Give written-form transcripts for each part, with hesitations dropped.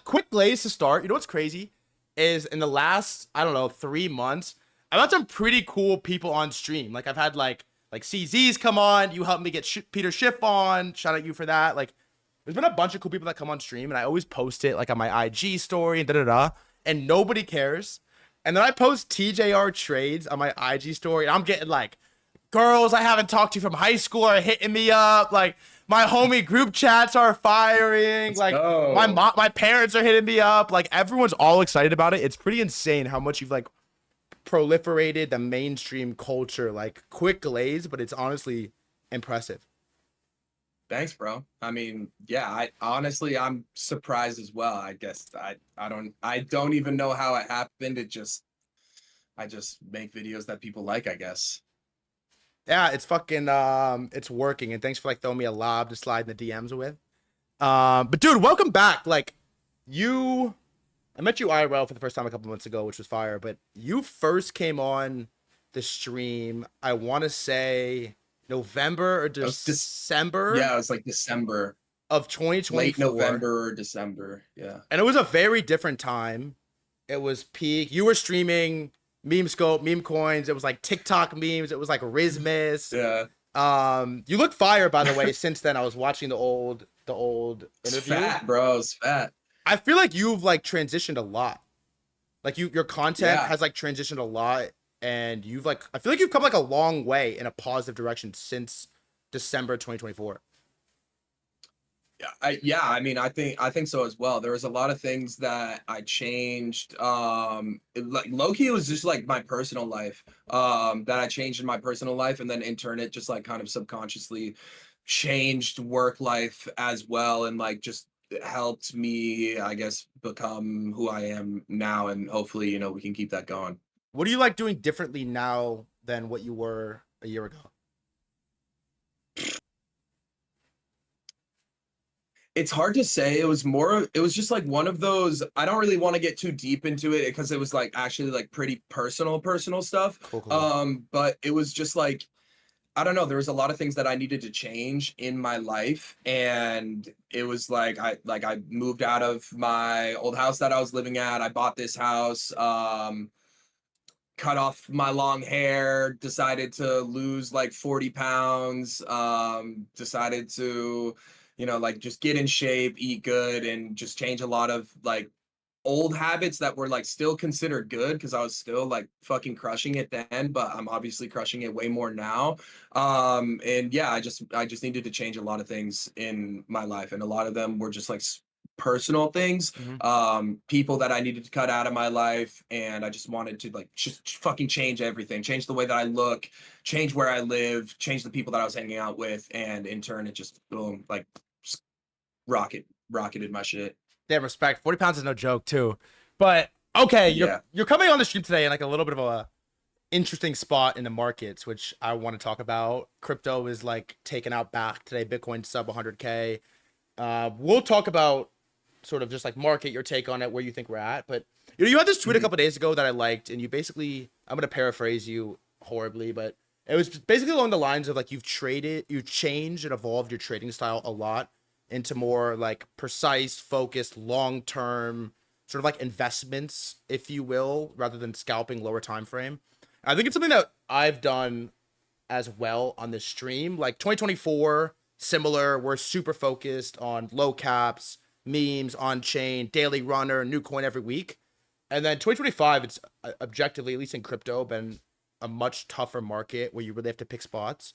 quick glaze to start. You know what's crazy is in the last, I don't know, 3 months, I've had some pretty cool people on stream. Like I've had like CZ's come on. You helped me get Peter Schiff on. Shout out you for that. Like there's been a bunch of cool people that come on stream, and I always post it like on my IG story and da da da, and nobody cares. And then I post TJR trades on my IG story, and I'm getting like girls I haven't talked to from high school are hitting me up. Like my homie group chats are firing. Let's Like go. my parents are hitting me up. Like everyone's all excited about it. It's pretty insane how much you've like proliferated the mainstream culture. Like quick glaze, but it's honestly impressive. Thanks, bro. I mean, yeah, I honestly I'm surprised as well. I guess I don't even know how it happened. I just make videos that people like, I guess. Yeah, it's fucking it's working. And thanks for like throwing me a lob to slide in the DMs with. But dude, welcome back. Like you I met you IRL for the first time a couple months ago, which was fire, but you first came on the stream, I want to say November or That was December yeah, it was like December, of late 2024. November or December. Yeah. And it was a very different time. It was peak. You were streaming meme scope, meme coins. It was like TikTok memes. It was like Rizmas. Yeah. You look fire, by the way. Since then, I was watching the old It's interview. fat, bro. It's fat. I feel like you've like transitioned a lot. Like your content Yeah. has like transitioned a lot, and you've like I feel like you've come like a long way in a positive direction since December 2024. Yeah, I mean, I think so as well. There was a lot of things that I changed. Like low key, it was just like my personal life. That I changed in my personal life, and then in turn, it just like kind of subconsciously changed work life as well, and like just helped me, I guess, become who I am now, and hopefully, we can keep that going. What are you like doing differently now than what you were a year ago? It's hard to say. It was just like one of those. I don't really want to get too deep into it because it was like actually like pretty personal stuff. Cool, cool. But it was just like I don't know, there was a lot of things that I needed to change in my life, and it was like I moved out of my old house that I was living at. I bought this house, cut off my long hair, decided to lose like 40 pounds, decided to, like just get in shape, eat good, and just change a lot of like old habits that were like still considered good because I was still like fucking crushing it then, but I'm obviously crushing it way more now. And yeah, I just needed to change a lot of things in my life, and a lot of them were just like personal things, Mhm. people that I needed to cut out of my life, and I just wanted to like just fucking change everything, change the way that I look, change where I live, change the people that I was hanging out with, and in turn it just boom, like rocketed my shit. Damn respect. 40 pounds is no joke too. But okay, you're Yeah. you're coming on the stream today in like a little bit of a interesting spot in the markets, which I want to talk about. Crypto is like taking out back today. Bitcoin sub 100K. We'll talk about sort of just like market, your take on it, where you think we're at. But you had this tweet a Mhm. couple days ago that I liked, and you basically, I'm gonna paraphrase you horribly, but it was basically along the lines of like you've changed and evolved your trading style a lot into more like precise, focused, long term sort of like investments, if you will, rather than scalping lower time frame. I think it's something that I've done as well on this stream. Like 2024, similar. We're super focused on low caps, memes, on chain, daily runner, new coin every week. And then 2025, it's objectively, at least in crypto, been a much tougher market where you really have to pick spots.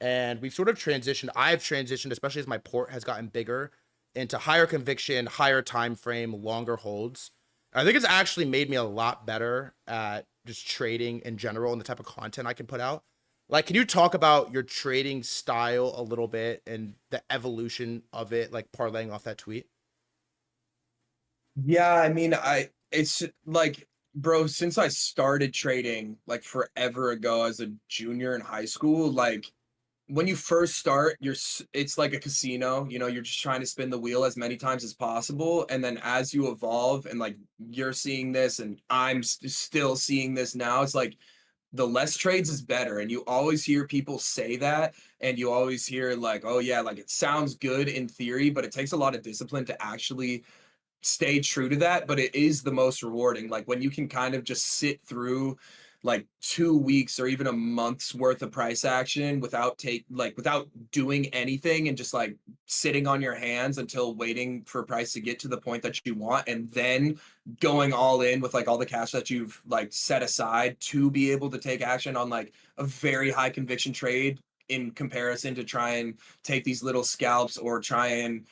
And we've sort of transitioned. I've transitioned, especially as my port has gotten bigger, into higher conviction, higher time frame, longer holds. I think it's actually made me a lot better at just trading in general and the type of content I can put out. Like, can you talk about your trading style a little bit and the evolution of it, like parlaying off that tweet? Yeah, I mean, it's like, bro, since I started trading like forever ago as a junior in high school, like when you first start, it's like a casino, you're just trying to spin the wheel as many times as possible. And then as you evolve and like you're seeing this and I'm still seeing this now, it's like the less trades is better. And you always hear people say that, and you always hear like, oh yeah, like it sounds good in theory, but it takes a lot of discipline to actually stay true to that, but it is the most rewarding. Like when you can kind of just sit through like 2 weeks or even a month's worth of price action without doing anything and just like sitting on your hands until waiting for price to get to the point that you want, and then going all in with like all the cash that you've like set aside to be able to take action on like a very high conviction trade in comparison to try and take these little scalps or try and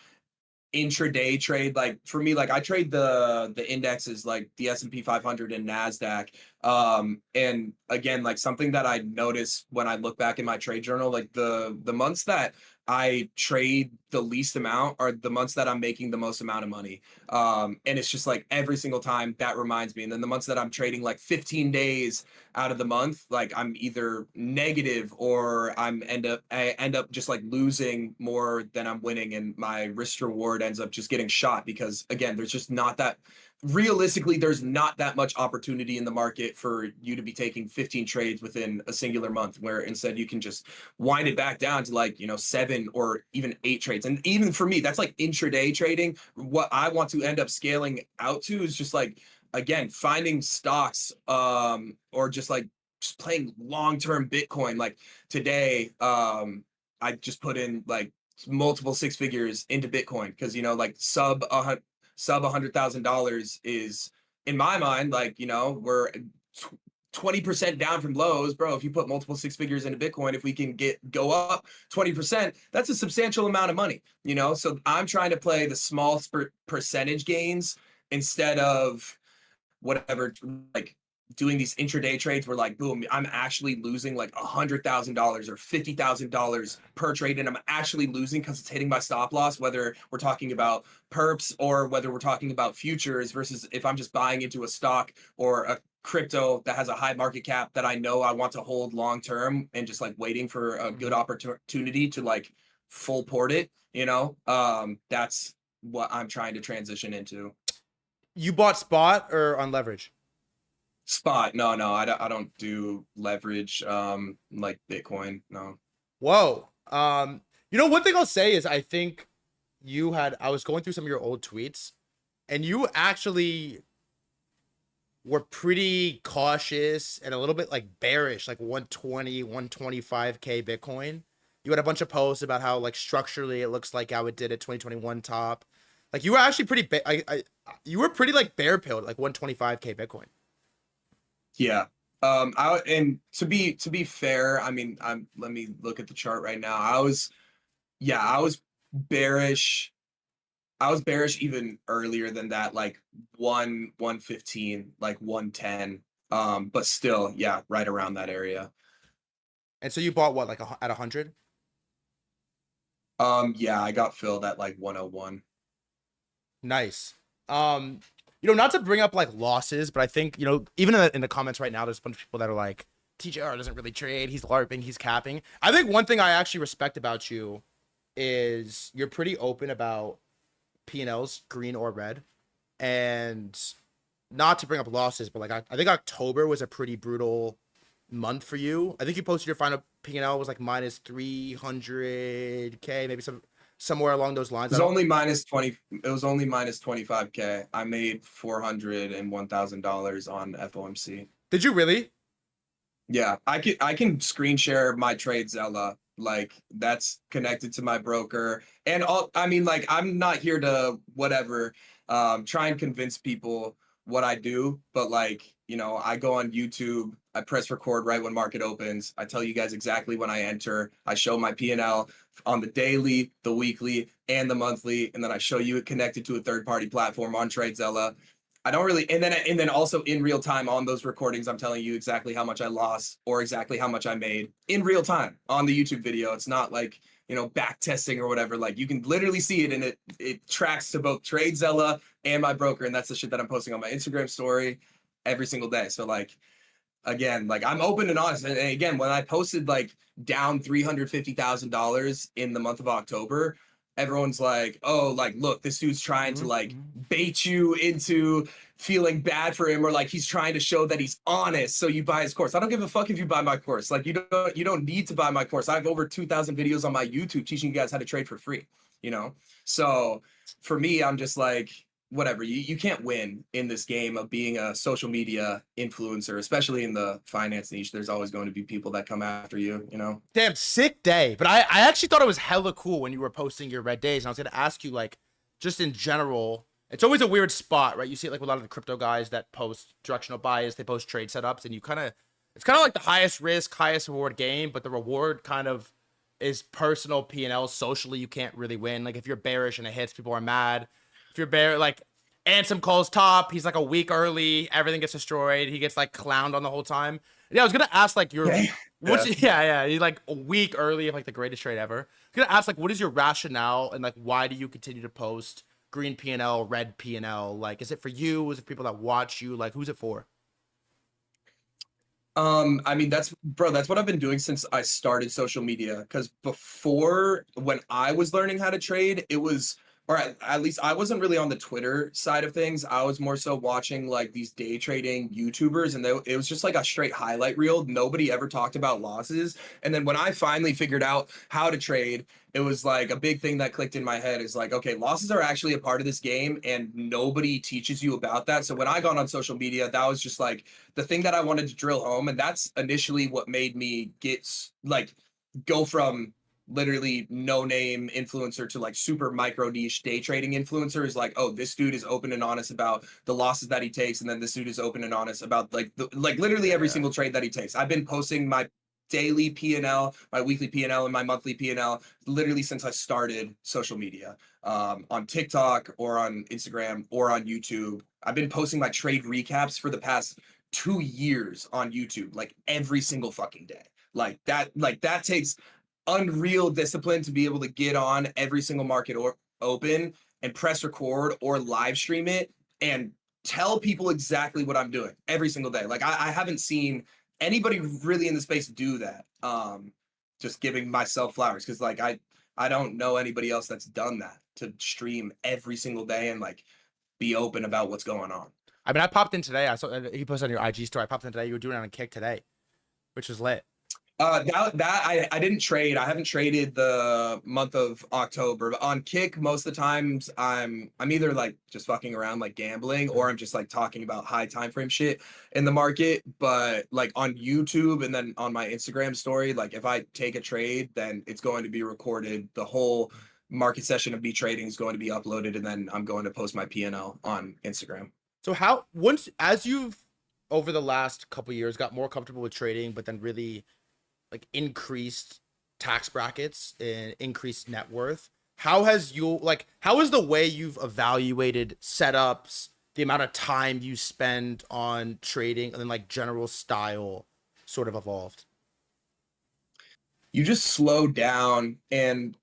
intraday trade. Like for me, like I trade the indexes like the S&P 500 and NASDAQ. And again, like something that I notice when I look back in my trade journal, like the months that I trade the least amount are the months that I'm making the most amount of money. And it's just like every single time that reminds me. And then the months that I'm trading like 15 days out of the month, like I'm either negative or I end up just like losing more than I'm winning, and my risk reward ends up just getting shot because again, there's just not that realistically, there's not that much opportunity in the market for you to be taking 15 trades within a singular month, where instead you can just wind it back down to like, 7 or even 8 trades. And even for me, that's like intraday trading. What I want to end up scaling out to is just like, again, finding stocks, or just playing long-term Bitcoin. Like today, I just put in like multiple 6 figures into Bitcoin because, like sub $100,000 is, in my mind, like, we're 20% down from lows, bro. If you put multiple 6 figures into Bitcoin, if we can go up 20%, that's a substantial amount of money, So I'm trying to play the small percentage gains instead of whatever, like doing these intraday trades where like, boom, I'm actually losing like $100,000 or $50,000 per trade. And I'm actually losing because it's hitting my stop loss, whether we're talking about perps or whether we're talking about futures, versus if I'm just buying into a stock or a crypto that has a high market cap that I know I want to hold long term and just like waiting for a good opportunity to like full port it, that's what I'm trying to transition into. You bought spot or on leverage? Spot. No, I don't do leverage like Bitcoin. No. Whoa. One thing I'll say is I think I was going through some of your old tweets and you actually were pretty cautious and a little bit like bearish, like 120, 125K Bitcoin. You had a bunch of posts about how like structurally it looks like how it did at 2021 top. Like you were actually pretty, you were pretty like bear pilled, like 125K Bitcoin. Yeah. And to be fair, I mean, let me look at the chart right now. I was bearish. I was bearish even earlier than that, like 115, like 110. But still, yeah, right around that area. And so you bought what, like at 100? Yeah, I got filled at like 101. Nice. Not to bring up like losses, but I think, even in the comments right now, there's a bunch of people that are like, TJR doesn't really trade. He's LARPing. He's capping. I think one thing I actually respect about you is you're pretty open about P&Ls, green or red. And not to bring up losses, but like I think October was a pretty brutal month for you. I think you posted your final P&L was like minus 300K, maybe somewhere along those lines. It was only minus 20. It was only minus 25K. I made $401,000 on FOMC. Did you really? Yeah, I can screen share my trade Zella. Like that's connected to my broker. And I mean, like, I'm not here to whatever, try and convince people what I do, but like, I go on YouTube, I press record right when market opens. I tell you guys exactly when I enter. I show my P&L on the daily, the weekly, and the monthly, and then I show you it connected to a third-party platform on TradeZella. I don't really, and then also in real time on those recordings, I'm telling you exactly how much I lost or exactly how much I made in real time on the YouTube video. It's not like, back testing or whatever. Like you can literally see it, and it tracks to both TradeZella and my broker, and that's the shit that I'm posting on my Instagram story every single day. So like, again, like I'm open and honest. And again, when I posted like down $350,000 in the month of October, everyone's like, oh, like, look, this dude's trying to like bait you into feeling bad for him, or like he's trying to show that he's honest, so you buy his course. I don't give a fuck if you buy my course. Like you don't need to buy my course. I have over 2,000 videos on my YouTube teaching you guys how to trade for free, So for me, I'm just like, whatever, you can't win in this game of being a social media influencer, especially in the finance niche. There's always going to be people that come after you, you know? Damn, sick day. But I actually thought it was hella cool when you were posting your red days. And I was going to ask you, like, just in general, it's always a weird spot, right? You see it like with a lot of the crypto guys that post directional bias, they post trade setups, and it's kind of like the highest risk, highest reward game, but the reward kind of is personal P&L. Socially, you can't really win. Like, if you're bearish and it hits, people are mad. If you're like, Ansem calls top, he's like a week early, everything gets destroyed. He gets like clowned on the whole time. Yeah, I was gonna ask like your Yeah. yeah, he's like a week early of like the greatest trade ever. I was gonna ask like what is your rationale and like why do you continue to post green P&L, red P&L? Like, is it for you? Is it for people that watch you? Like, who's it for? I mean, that's what I've been doing since I started social media. Because before, when I was learning how to trade, it was, or at least I wasn't really on the Twitter side of things. I was more so watching like these day trading YouTubers, and it was just like a straight highlight reel. Nobody ever talked about losses. And then when I finally figured out how to trade, it was like a big thing that clicked in my head is like, okay, losses are actually a part of this game, and nobody teaches you about that. So when I got on social media, that was just like the thing that I wanted to drill home. And that's initially what made me like go from literally no name influencer to like super micro niche day trading influencer. Is like, oh, this dude is open and honest about the losses that he takes. And then this dude is open and honest about like like literally every Yeah. single trade that he takes. I've been posting my daily P&L, my weekly P&L, and my monthly P&L literally since I started social media, on TikTok or on Instagram or on YouTube. I've been posting my trade recaps for the past 2 years on YouTube, like every single fucking day. Like that takes unreal discipline to be able to get on every single market or open and press record or live stream it and tell people exactly what I'm doing every single day. Like I haven't seen anybody really in the space do that. Just giving myself flowers because like I don't know anybody else that's done that to stream every single day and like be open about what's going on. I mean, I popped in today. I saw you posted on your IG story. I popped in today. You were doing it on a kick today, which was lit. I didn't trade. I haven't traded the month of October. But on Kick, most of the times I'm either like just fucking around like gambling or I'm just like talking about high time frame shit in the market. But like on YouTube and then on my Instagram story, like if I take a trade, then it's going to be recorded. The whole market session of me trading is going to be uploaded, and then I'm going to post my P&L on Instagram. So how once as you've over the last couple years got more comfortable with trading, but then really like increased tax brackets and increased net worth, how has you like how is the way you've evaluated setups, the amount of time you spend on trading, and then like general style sort of evolved? You just slow down, and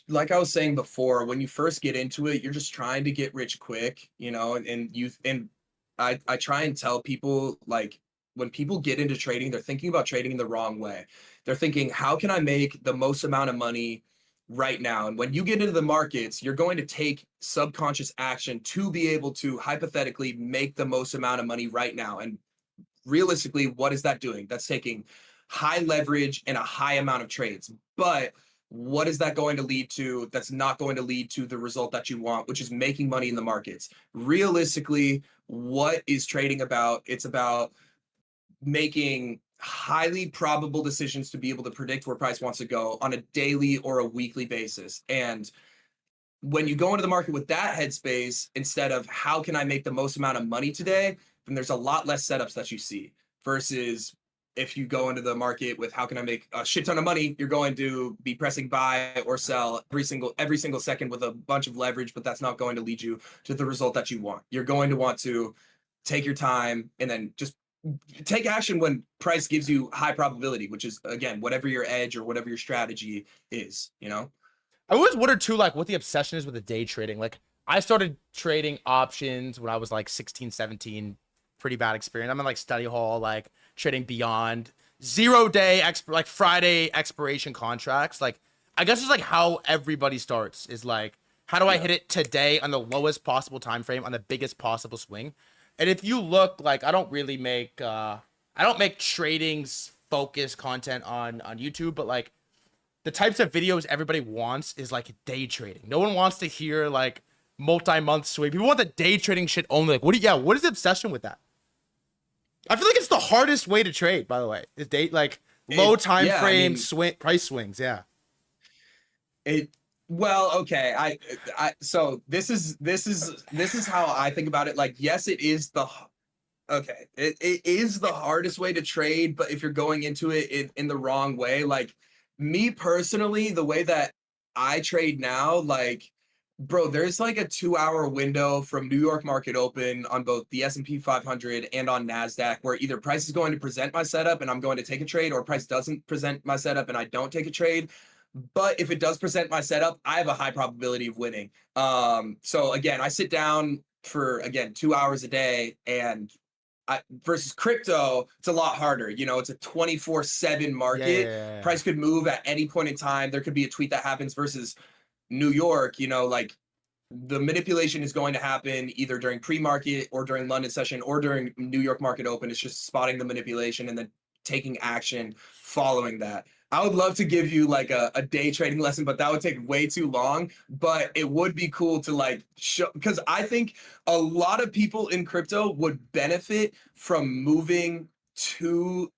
like I was saying before, when you first get into it, you're just trying to get rich quick, you know, and I try and tell people like when people get into trading, they're thinking about trading in the wrong way. They're thinking, how can I make the most amount of money right now? And when you get into the markets, you're going to take subconscious action to be able to hypothetically make the most amount of money right now. And realistically, what is that doing? That's taking high leverage and a high amount of trades. But what is that going to lead to? That's not going to lead to the result that you want, which is making money in the markets. Realistically, what is trading about? It's about making highly probable decisions to be able to predict where price wants to go on a daily or a weekly basis. And when you go into the market with that headspace, instead of how can I make the most amount of money today, then there's a lot less setups that you see versus if you go into the market with how can I make a shit ton of money, you're going to be pressing buy or sell every single second with a bunch of leverage, but that's not going to lead you to the result that you want. You're going to want to take your time and then just take action when price gives you high probability, which is again whatever your edge or whatever your strategy is, you know. I always wondered too, like what the obsession is with the day trading. Like I started trading options when I was like 16, 17. Pretty bad experience. I'm in like study hall, like trading beyond 0 day like Friday expiration contracts. Like I guess it's like how everybody starts is like, how do I hit it today on the lowest possible time frame on the biggest possible swing? And if you look, like I don't make tradings focused content on YouTube, but like the types of videos everybody wants is like day trading. No one wants to hear like multi-month swing. People want the day trading shit only. Like, what is the obsession with that? I feel like it's the hardest way to trade, by the way. Is date like low time Yeah, I frame mean, price swings. Yeah. it well, okay. So this is how I think about it. Like, yes, it is okay. It is the hardest way to trade, but if you're going into it in the wrong way, like me personally, the way that I trade now, like, bro, there's like a 2 hour window from New York market open on both the S&P 500 and on NASDAQ where either price is going to present my setup and I'm going to take a trade, or price doesn't present my setup and I don't take a trade. But if it does present my setup, I have a high probability of winning. So again, I sit down for, again, 2 hours a day, and versus crypto, it's a lot harder. You know, it's a 24/7 market. Yeah. Price could move at any point in time. There could be a tweet that happens versus New York, you know, like the manipulation is going to happen either during pre-market or during London session or during New York market open. It's just spotting the manipulation and then taking action following that. I would love to give you like a day trading lesson, but that would take way too long. But it would be cool to like show, because I think a lot of people in crypto would benefit from moving to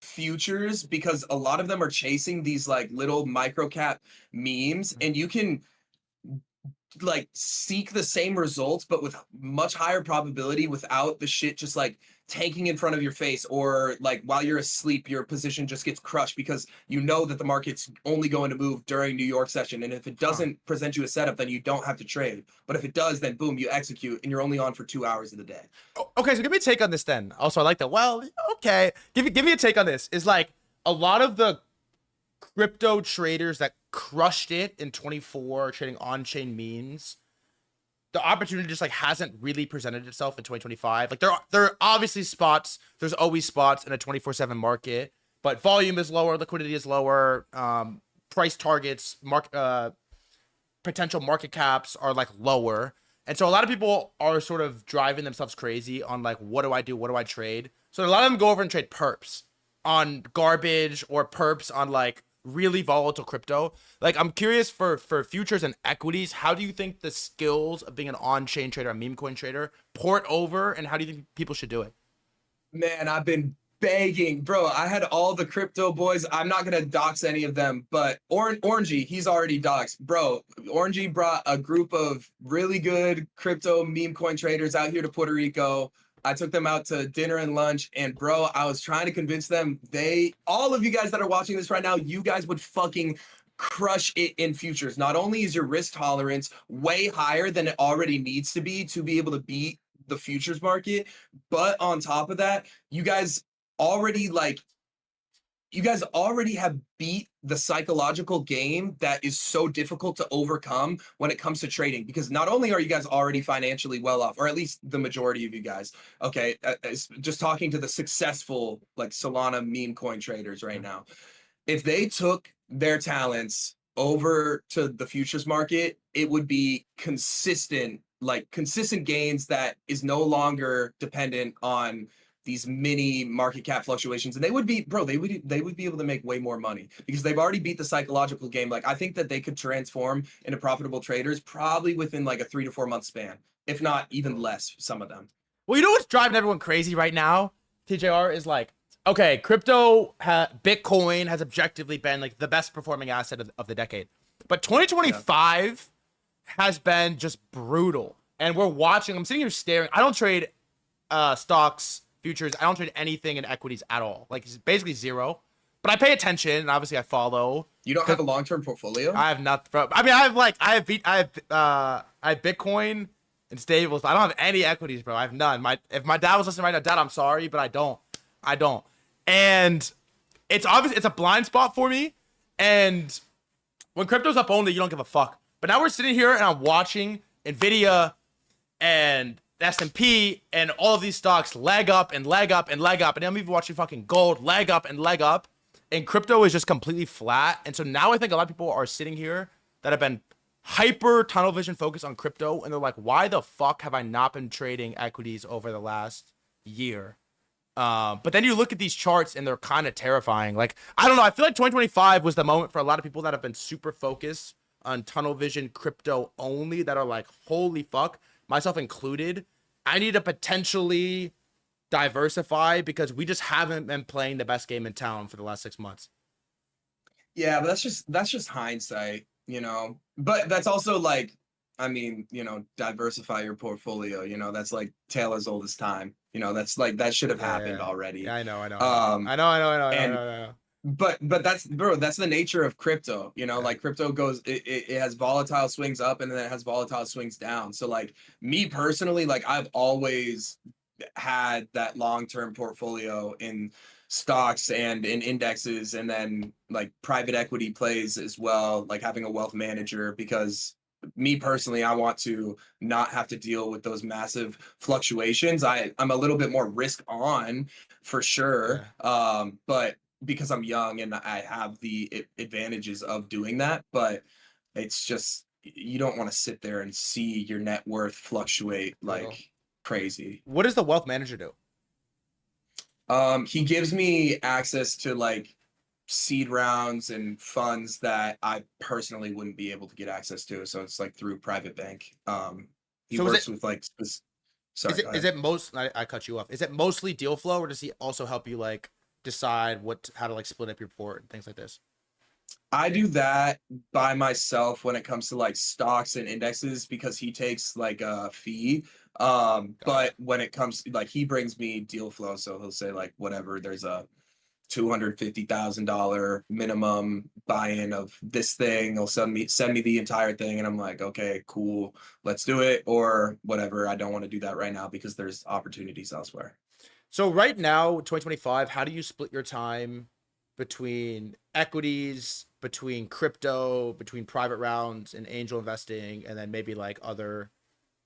futures, because a lot of them are chasing these like little micro cap memes, and you can like seek the same results but with much higher probability without the shit just like tanking in front of your face, or like while you're asleep your position just gets crushed because you know that the market's only going to move during New York session, and if it doesn't present you a setup then you don't have to trade, but if it does then boom, you execute and you're only on for 2 hours of the day. Okay, so give me a take on this then. Also, I like that. Well, okay, give me a take on this. Is like a lot of the crypto traders that crushed it in 24 trading on-chain memes, the opportunity just like hasn't really presented itself in 2025. Like there are obviously spots. There's always spots in a 24/7 market, but volume is lower, liquidity is lower, price targets, potential market caps are like lower. And so a lot of people are sort of driving themselves crazy on like, what do I do? What do I trade? So a lot of them go over and trade perps on garbage or perps on like really volatile crypto. Like, I'm curious for futures and equities, how do you think the skills of being an on-chain trader, a meme coin trader, port over, and how do you think people should do it? Man, I've been begging, bro. I had all the crypto boys. I'm not gonna dox any of them, but Orangey, he's already doxed, bro. Orangey brought a group of really good crypto meme coin traders out here to Puerto Rico. I took them out to dinner and lunch, and bro, I was trying to convince them. All of you guys that are watching this right now, you guys would fucking crush it in futures. Not only is your risk tolerance way higher than it already needs to be able to beat the futures market, but on top of that, already like you guys already have beat the psychological game that is so difficult to overcome when it comes to trading, because not only are you guys already financially well off, or at least the majority of you guys, okay, just talking to the successful like Solana meme coin traders right now, if they took their talents over to the futures market, it would be consistent gains that is no longer dependent on these mini market cap fluctuations, and they would be able to make way more money because they've already beat the psychological game. Like, I think that they could transform into profitable traders probably within like a 3 to 4 month span, if not even less, some of them. Well, you know what's driving everyone crazy right now, TJR, is like, okay, Bitcoin has objectively been like the best performing asset of the decade, but 2025 has been just brutal, and I'm sitting here staring. I don't trade stocks, futures. I don't trade anything in equities at all. Like, it's basically zero. But I pay attention, and obviously I follow. You don't have a long-term portfolio? I have not. I mean, I have Bitcoin and stables, but I don't have any equities, bro. I have none. If my dad was listening right now, Dad, I'm sorry, but I don't. And it's obvious it's a blind spot for me. And when crypto's up only, you don't give a fuck. But now we're sitting here and I'm watching Nvidia and S&P and all of these stocks leg up and leg up and leg up, and I'm even watching fucking gold leg up and leg up, and crypto is just completely flat. And so now I think a lot of people are sitting here that have been hyper tunnel vision focused on crypto, and they're like, why the fuck have I not been trading equities over the last year? But then you look at these charts and they're kind of terrifying. Like, I don't know, I feel like 2025 was the moment for a lot of people that have been super focused on tunnel vision crypto only that are like, holy fuck, myself included. I need to potentially diversify because we just haven't been playing the best game in town for the last 6 months. Yeah, but that's just hindsight, But that's also like, I mean, diversify your portfolio, that's like tale as old as time. That's like that should have happened Yeah. already. Yeah, I know, I know, I know. Um I know, I know, I know, I know, I and know, I know. but that's, bro, that's the nature of crypto, Yeah. like crypto goes, it has volatile swings up and then it has volatile swings down. So like me personally, like I've always had that long-term portfolio in stocks and in indexes, and then like private equity plays as well, like having a wealth manager, because me personally, I want to not have to deal with those massive fluctuations. I'm a little bit more risk on for sure. Yeah. But because I'm young and I have the advantages of doing that, but it's just you don't want to sit there and see your net worth fluctuate Brutal. like crazy. What does the wealth manager do? He gives me access to like seed rounds and funds that I personally wouldn't be able to get access to. So it's like through private bank. He So is it works with like, is sorry, it go is ahead. it most I cut you off. Is it mostly deal flow or does he also help you like decide how to like split up your port and things like this? I do that by myself when it comes to like stocks and indexes because he takes like a fee. Got it. But when it comes to like he brings me deal flow, so he'll say like whatever, there's a $250,000 minimum buy-in of this thing. He'll send me the entire thing, and I'm like, okay, cool, let's do it, or whatever. I don't want to do that right now because there's opportunities elsewhere. So right now, 2025, how do you split your time between equities, between crypto, between private rounds and angel investing, and then maybe like other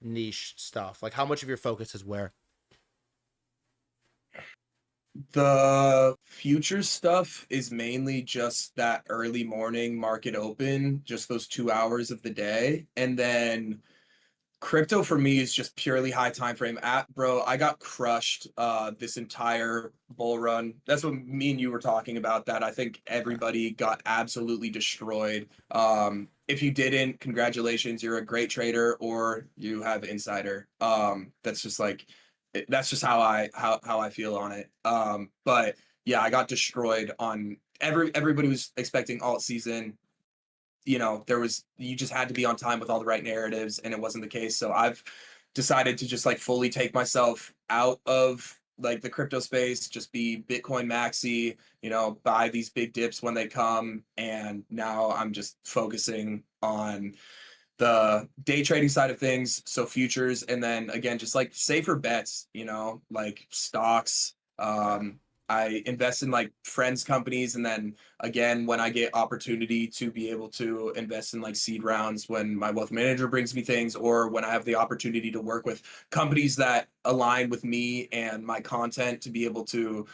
niche stuff? Like how much of your focus is where? The future stuff is mainly just that early morning market open, just those 2 hours of the day. And then crypto for me is just purely high time frame. Bro, I got crushed this entire bull run. That's what me and you were talking about, that I think Yeah. everybody got absolutely destroyed. If you didn't, congratulations, you're a great trader or you have insider. That's just like that's just how I feel on it. But yeah, I got destroyed on everybody was expecting alt season. There was, you just had to be on time with all the right narratives, and it wasn't the case. So I've decided to just like fully take myself out of like the crypto space, just be Bitcoin maxi, buy these big dips when they come. And now I'm just focusing on the day trading side of things, so futures, and then again just like safer bets, like stocks. Yeah. I invest in like friends companies, and then again when I get opportunity to be able to invest in like seed rounds, when my wealth manager brings me things, or when I have the opportunity to work with companies that align with me and my content to be able to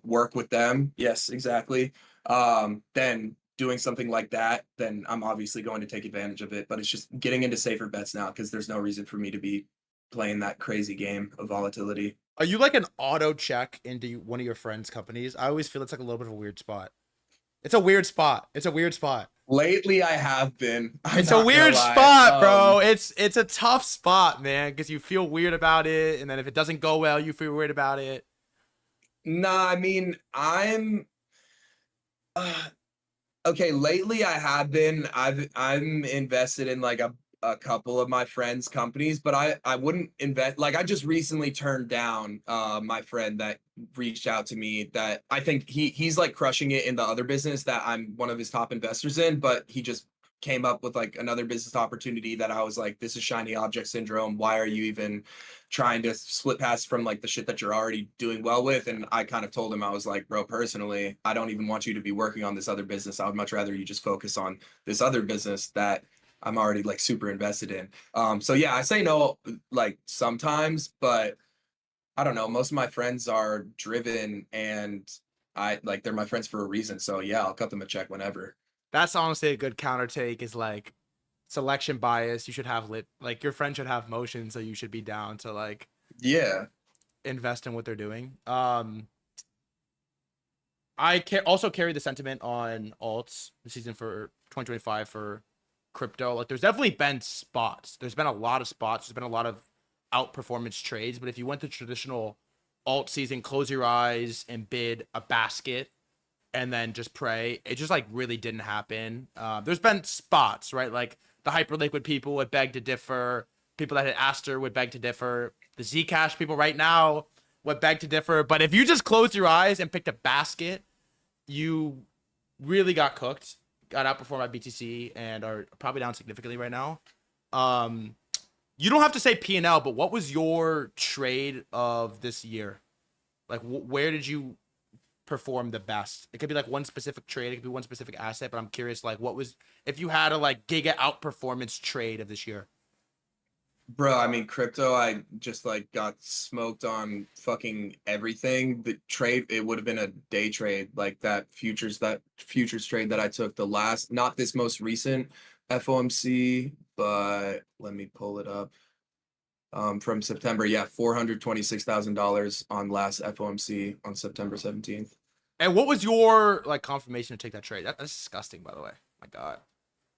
work with them, yes, exactly. Then doing something like that, then I'm obviously going to take advantage of it. But it's just getting into safer bets now because there's no reason for me to be playing that crazy game of volatility. Are you like an auto check into one of your friends' companies? I always feel it's like a little bit of a weird spot. It's a weird spot. It's a weird spot. Lately, I have been. I'm It's a not gonna weird lie. spot, bro. It's a tough spot, man, because you feel weird about it, and then if it doesn't go well, you feel weird about it. Nah, I mean, uh, okay, lately I have been. I'm invested in like a couple of my friends' companies, but I wouldn't invest. Like I just recently turned down my friend that reached out to me, that I think he's like crushing it in the other business that I'm one of his top investors in, but he just came up with like another business opportunity that I was like, this is shiny object syndrome. Why are you even trying to split past from like the shit that you're already doing well with? And I kind of told him, I was like, bro, personally, I don't even want you to be working on this other business. I would much rather you just focus on this other business that I'm already like super invested in. So yeah, I say no like sometimes, but I don't know. Most of my friends are driven, and I like they're my friends for a reason. So yeah, I'll cut them a check whenever. That's honestly a good counter take. Is like selection bias. You should have like your friend should have motion, so you should be down to like Yeah. invest in what they're doing. I also carry the sentiment on alts this season for 2025 for crypto, like there's definitely been spots. There's been a lot of spots. There's been a lot of outperformance trades. But if you went to traditional alt season, close your eyes and bid a basket and then just pray, it just like really didn't happen. There's been spots, right? Like the hyperliquid people would beg to differ. People that had Aster would beg to differ. The Zcash people right now would beg to differ. But if you just closed your eyes and picked a basket, you really got cooked. Got outperformed by BTC and are probably down significantly right now. You don't have to say P&L, but what was your trade of this year? Like, where did you perform the best? It could be like one specific trade, it could be one specific asset, but I'm curious, like, what was, if you had a like giga outperformance trade of this year? Bro, I mean, crypto, I just like got smoked on fucking everything. The trade, it would have been a day trade, like that futures trade that I took the last, not this most recent FOMC, but let me pull it up. From September, yeah, $426,000 on last FOMC on September 17th. And what was your like confirmation to take that trade? That's disgusting, by the way. My God.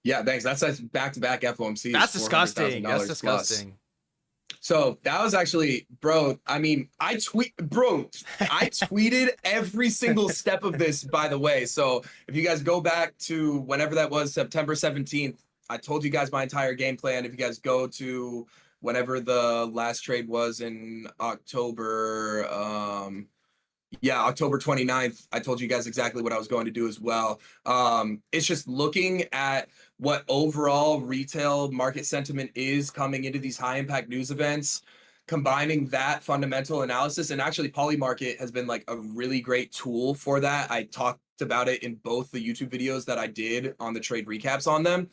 Yeah, thanks. That's back-to-back FOMCs. That's disgusting. That's $400,000 disgusting. plus. So that was actually, bro, I mean, I tweeted every single step of this, by the way. So if you guys go back to whenever that was, September 17th, I told you guys my entire game plan. If you guys go to whenever the last trade was in October, October 29th, I told you guys exactly what I was going to do as well. It's just looking at what overall retail market sentiment is coming into these high impact news events, combining that fundamental analysis. And actually Polymarket has been like a really great tool for that. I talked about it in both the YouTube videos that I did on the trade recaps on them.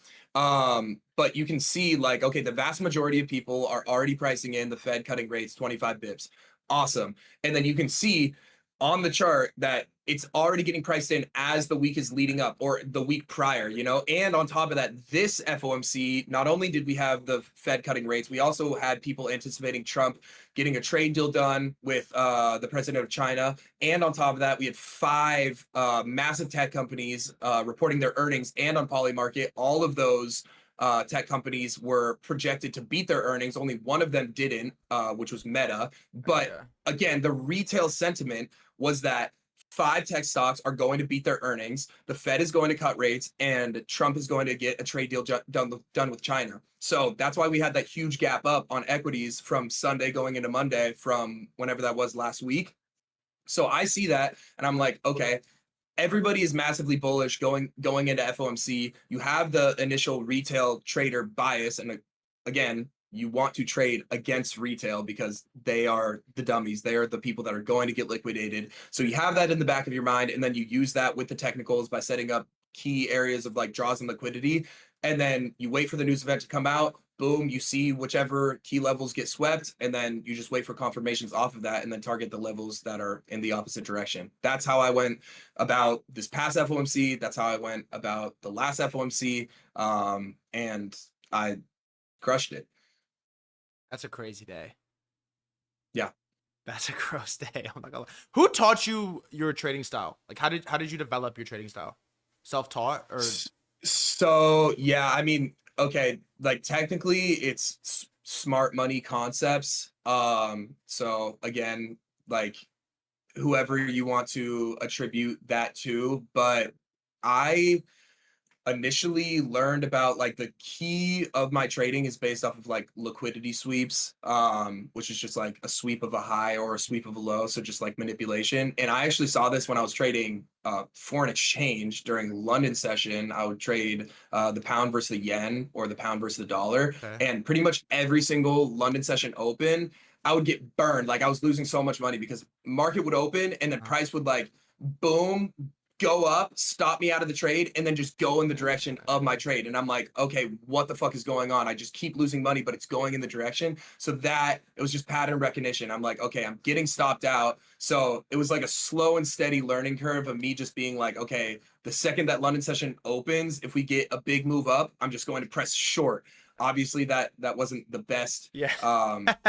But you can see like, okay, the vast majority of people are already pricing in the Fed cutting rates 25 bips. Awesome. And then you can see on the chart that it's already getting priced in as the week is leading up or the week prior, you know? And on top of that, this FOMC, not only did we have the Fed cutting rates, we also had people anticipating Trump getting a trade deal done with the president of China. And on top of that, we had 5 massive tech companies reporting their earnings. And on Polymarket, all of those tech companies were projected to beat their earnings. Only one of them didn't, which was Meta. But again, the retail sentiment was that 5 tech stocks are going to beat their earnings, the Fed is going to cut rates, and Trump is going to get a trade deal done with China. So that's why we had that huge gap up on equities from Sunday going into Monday from whenever that was last week. So I see that and I'm like, okay, everybody is massively bullish going into FOMC. You have the initial retail trader bias, and again, you want to trade against retail because they are the dummies. They are the people that are going to get liquidated. So you have that in the back of your mind, and then you use that with the technicals by setting up key areas of like draws and liquidity. And then you wait for the news event to come out. Boom, you see whichever key levels get swept, and then you just wait for confirmations off of that and then target the levels that are in the opposite direction. That's how I went about this past FOMC. That's how I went about the last FOMC. And I crushed it. That's a crazy day. Yeah. That's a gross day. Oh my God. Who taught you your trading style? Like how did you develop your trading style? Self-taught or? So yeah, I mean, okay, like technically it's smart money concepts. So again, like whoever you want to attribute that to, but I initially learned about like the key of my trading is based off of like liquidity sweeps, which is just like a sweep of a high or a sweep of a low, so just like manipulation. And I actually saw this when I was trading foreign exchange during London session. I would trade the pound versus the yen or the pound versus the dollar. Okay. And pretty much every single London session open, I would get burned. Like I was losing so much money because market would open and then price would like boom, go up, stop me out of the trade, and then just go in the direction of my trade. And I'm like, okay, what the fuck is going on? I just keep losing money, but it's going in the direction. So that it was just pattern recognition. I'm like, okay, I'm getting stopped out. So it was like a slow and steady learning curve of me just being like, okay, the second that London session opens, if we get a big move up, I'm just going to press short. Obviously that wasn't the best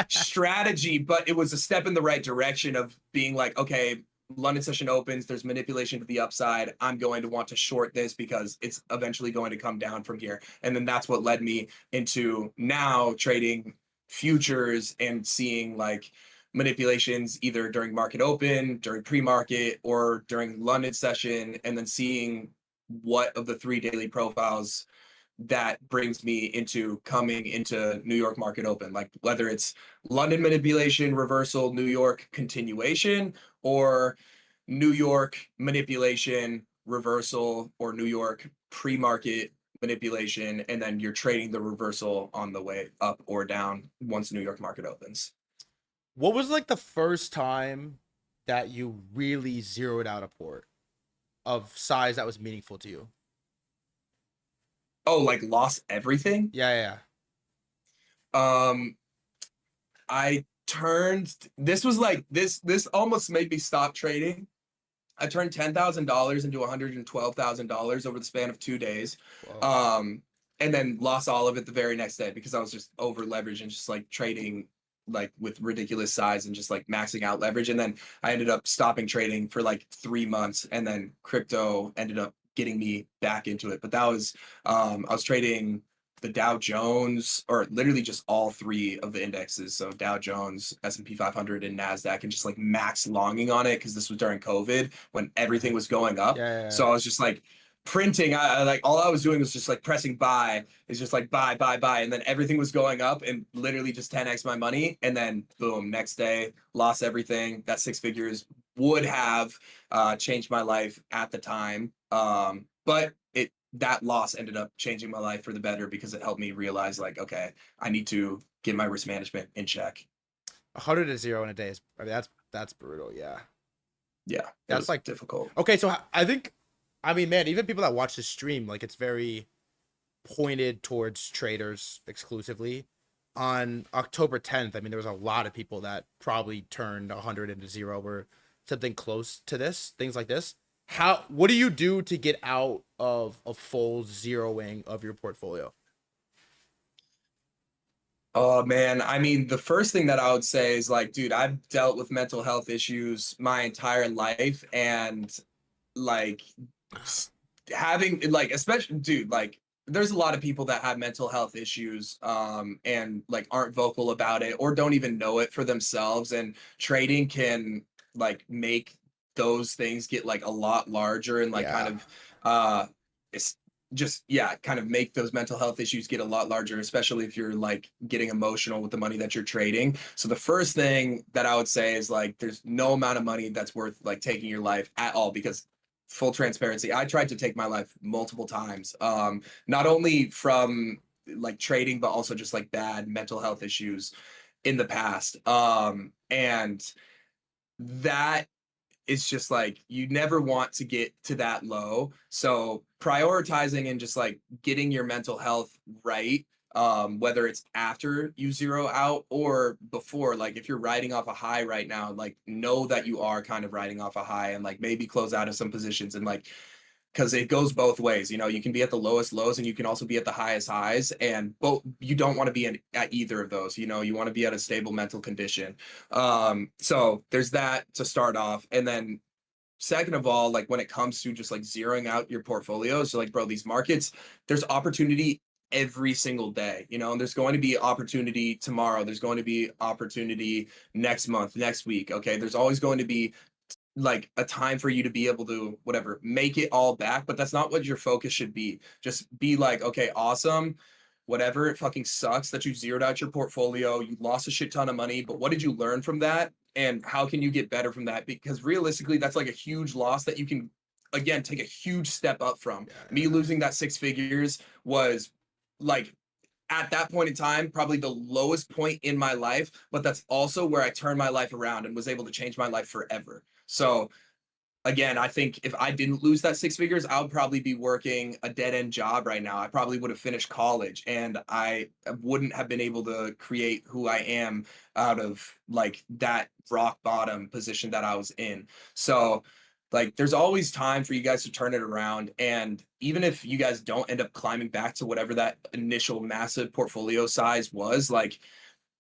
strategy, but it was a step in the right direction of being like, okay, London session opens, there's manipulation to the upside. I'm going to want to short this because it's eventually going to come down from here. And then that's what led me into now trading futures and seeing like manipulations either during market open, during pre-market, or during London session, and then seeing what of the 3 daily profiles that brings me into coming into New York market open, like whether it's London manipulation, reversal, New York continuation, or New York manipulation, reversal, or New York pre-market manipulation, and then you're trading the reversal on the way up or down once New York market opens. What was like the first time that you really zeroed out a port of size that was meaningful to you? Oh, like lost everything? Yeah, yeah, Um, I turned, this was like, this almost made me stop trading. I turned $10,000 into $112,000 over the span of 2 days. yeah. Whoa. And then lost all of it the very next day because I was just over leveraged and just like trading like with ridiculous size and just like maxing out leverage. And then I ended up stopping trading for like 3 months, and then crypto ended up getting me back into it. But that was I was trading the Dow Jones, or literally just all 3 of the indexes. So Dow Jones, S&P 500, and NASDAQ, and just like max longing on it because this was during COVID when everything was going up. Yeah, yeah, So I was just like printing. I like all I was doing was just like pressing buy. It's just like buy, buy, buy. And then everything was going up and literally just 10x my money. And then boom, next day, lost everything. That 6 figures would have changed my life at the time. But that loss ended up changing my life for the better because it helped me realize like, okay, I need to get my risk management in check. 100 to 0 in a day is, I mean, that's brutal. Yeah, Yeah, it that's was like difficult. okay. So I think, I mean, man, even people that watch this stream, like it's very pointed towards traders exclusively. On October 10th, I mean, there was a lot of people that probably turned 100 into 0 or something close to this, things like this. What do you do to get out of a full zeroing of your portfolio? Oh man, I mean, the first thing that I would say is like, dude, I've dealt with mental health issues my entire life, and like having like, especially, dude, like there's a lot of people that have mental health issues and like aren't vocal about it or don't even know it for themselves, and trading can like make those things get like a lot larger and like kind Yeah. of it's just, yeah, kind of make those mental health issues get a lot larger, especially if you're like getting emotional with the money that you're trading. So the first thing that I would say is like there's no amount of money that's worth like taking your life at all, because full transparency, I tried to take my life multiple times, not only from like trading but also just like bad mental health issues in the past, and that it's just like you never want to get to that low. So prioritizing and just like getting your mental health right, whether it's after you zero out or before, like if you're riding off a high right now, like know that you are kind of riding off a high, and like maybe close out of some positions, and like because it goes both ways. You know, you can be at the lowest lows and you can also be at the highest highs, and both, you don't want to be at either of those. You know, you want to be at a stable mental condition. So there's that to start off. And then second of all, like when it comes to just like zeroing out your portfolio, so like, bro, these markets, there's opportunity every single day, you know, and there's going to be opportunity tomorrow. There's going to be opportunity next month, next week. Okay. There's always going to be like a time for you to be able to whatever make it all back, but that's not what your focus should be. Just be like, okay, awesome, whatever, it fucking sucks that you zeroed out your portfolio, you lost a shit ton of money, but what did you learn from that, and how can you get better from that? Because realistically that's like a huge loss that you can again take a huge step up from. Me Yeah. losing that 6 figures was like at that point in time probably the lowest point in my life, but that's also where I turned my life around and was able to change my life forever. So again, I think if I didn't lose that 6 figures, I would probably be working a dead end job right now. I probably would have finished college, and I wouldn't have been able to create who I am out of like that rock bottom position that I was in. So like there's always time for you guys to turn it around. And even if you guys don't end up climbing back to whatever that initial massive portfolio size was, like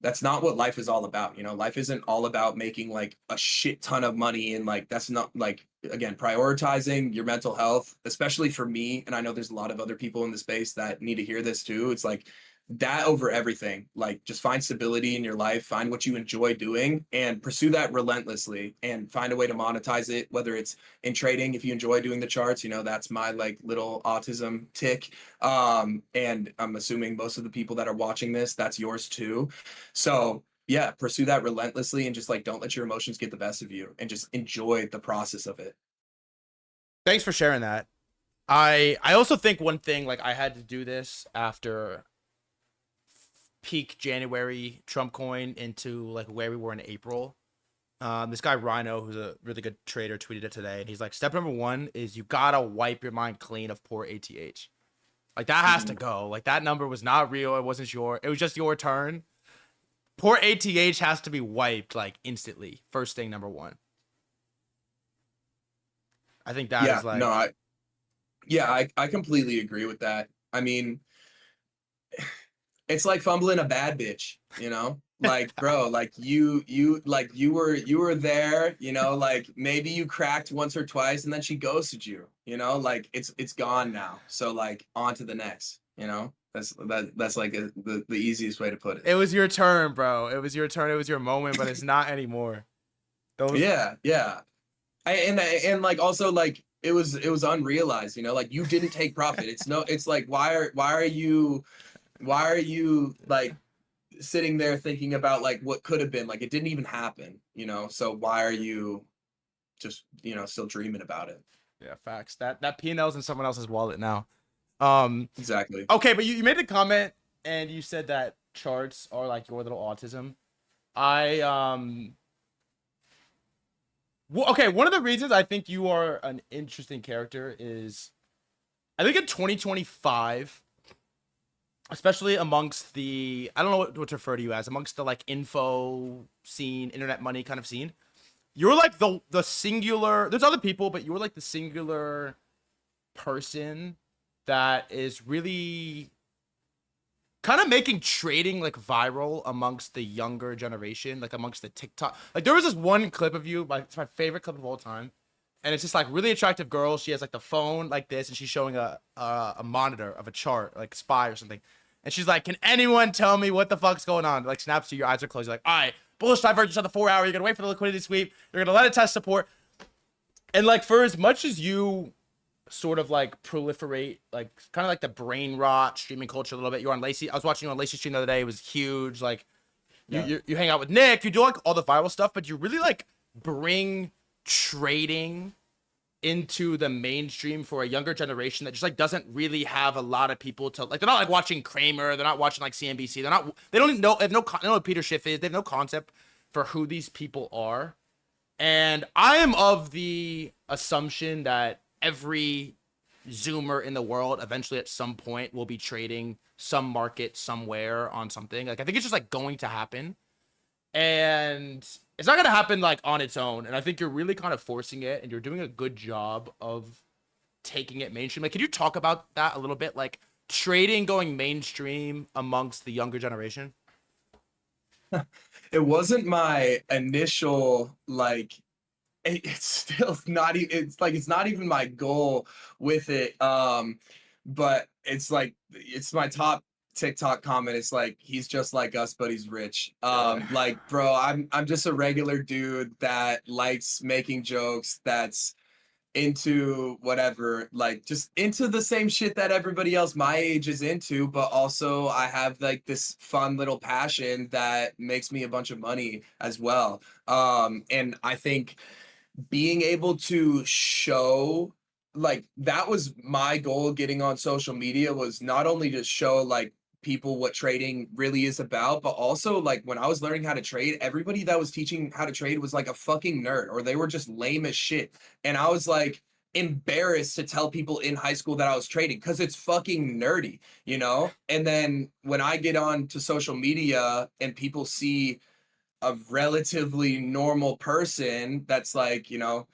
that's not what life is all about. You know, life isn't all about making like a shit ton of money, and like that's not like, again, prioritizing your mental health, especially for me, and I know there's a lot of other people in the space that need to hear this too. It's like that over everything. Like just find stability in your life, find what you enjoy doing and pursue that relentlessly, and find a way to monetize it, whether it's in trading. If you enjoy doing the charts, you know, that's my like little autism tick. And I'm assuming most of the people that are watching this, that's yours too. So yeah, pursue that relentlessly, and just like don't let your emotions get the best of you, and just enjoy the process of it. Thanks for sharing that. I also think one thing, like I had to do this after peak January Trump coin into like where we were in April. This guy Rhino, who's a really good trader, tweeted it today, and he's like, step number one is you gotta wipe your mind clean of poor ATH. Like that has to go. Like that number was not real. It wasn't it was just your turn. Poor ATH has to be wiped like instantly. First thing, number one. I think that Yeah, is like, no, I completely agree with that. I mean, it's like fumbling a bad bitch, you know? Like, bro, like you were there, you know, like maybe you cracked once or twice and then she ghosted you, you know, like it's gone now. So like on to the next, you know? That's like the easiest way to put it. it was your turn, bro. It was your turn. It was your moment, but it's not anymore. Those Yeah, yeah. And like also like it was unrealized, you know, like you didn't take profit. It's like why are you like sitting there thinking about like what could have been? Like it didn't even happen, you know? So why are you just, you know, still dreaming about it? Yeah, facts. That P&L's in someone else's wallet now. Exactly. Okay, but you made a comment and you said that charts are like your little autism. I well, okay, one of the reasons I think you are an interesting character is I think in 2025, especially amongst the, I don't know what to refer to you as, amongst the like info scene, internet money kind of scene, you're like the singular, there's other people, but you're like the singular person that is really kind of making trading like viral amongst the younger generation, like amongst the TikTok. Like there was this one clip of you, like it's my favorite clip of all time, and it's just like really attractive girl. She has like the phone like this, and she's showing a monitor of a chart, like SPY or something, and she's like, "Can anyone tell me what the fuck's going on?" Like snaps to you, your eyes are closed. You're like, "All right, bullish divergence on the 4 hour. You're gonna wait for the liquidity sweep. You're gonna let it test support." And like for as much as you sort of like proliferate, like kind of like the brain rot streaming culture a little bit. You're on Lacey. I was watching you on Lacey stream the other day. It was huge. Like Yeah. you hang out with Nick. You do like all the viral stuff, but you really like bring trading into the mainstream for a younger generation that just like doesn't really have a lot of people to like. They're not like watching Kramer. They're not watching like CNBC. They're not. They don't even know. They have no. They don't know what Peter Schiff is. They have no concept for who these people are. And I am of the assumption that every Zoomer in the world eventually at some point will be trading some market somewhere on something. Like I think it's just like going to happen. And it's not gonna happen like on its own. And I think you're really kind of forcing it and you're doing a good job of taking it mainstream. Like, can you talk about that a little bit? Like trading going mainstream amongst the younger generation? It wasn't my initial like it's still not it's like it's not even my goal with it. But it's like it's my top TikTok comment. It's like he's just like us, but he's rich. Yeah. Like bro, I'm just a regular dude that likes making jokes, that's into whatever, like just into the same shit that everybody else my age is into, but also I have like this fun little passion that makes me a bunch of money as well. And I think being able to show, like that was my goal getting on social media, was not only to show like people what trading really is about, but also like when I was learning how to trade, everybody that was teaching how to trade was like a fucking nerd, or they were just lame as shit. And I was like embarrassed to tell people in high school that I was trading because it's fucking nerdy, you know? And then when I get on to social media and people see a relatively normal person that's like, you know,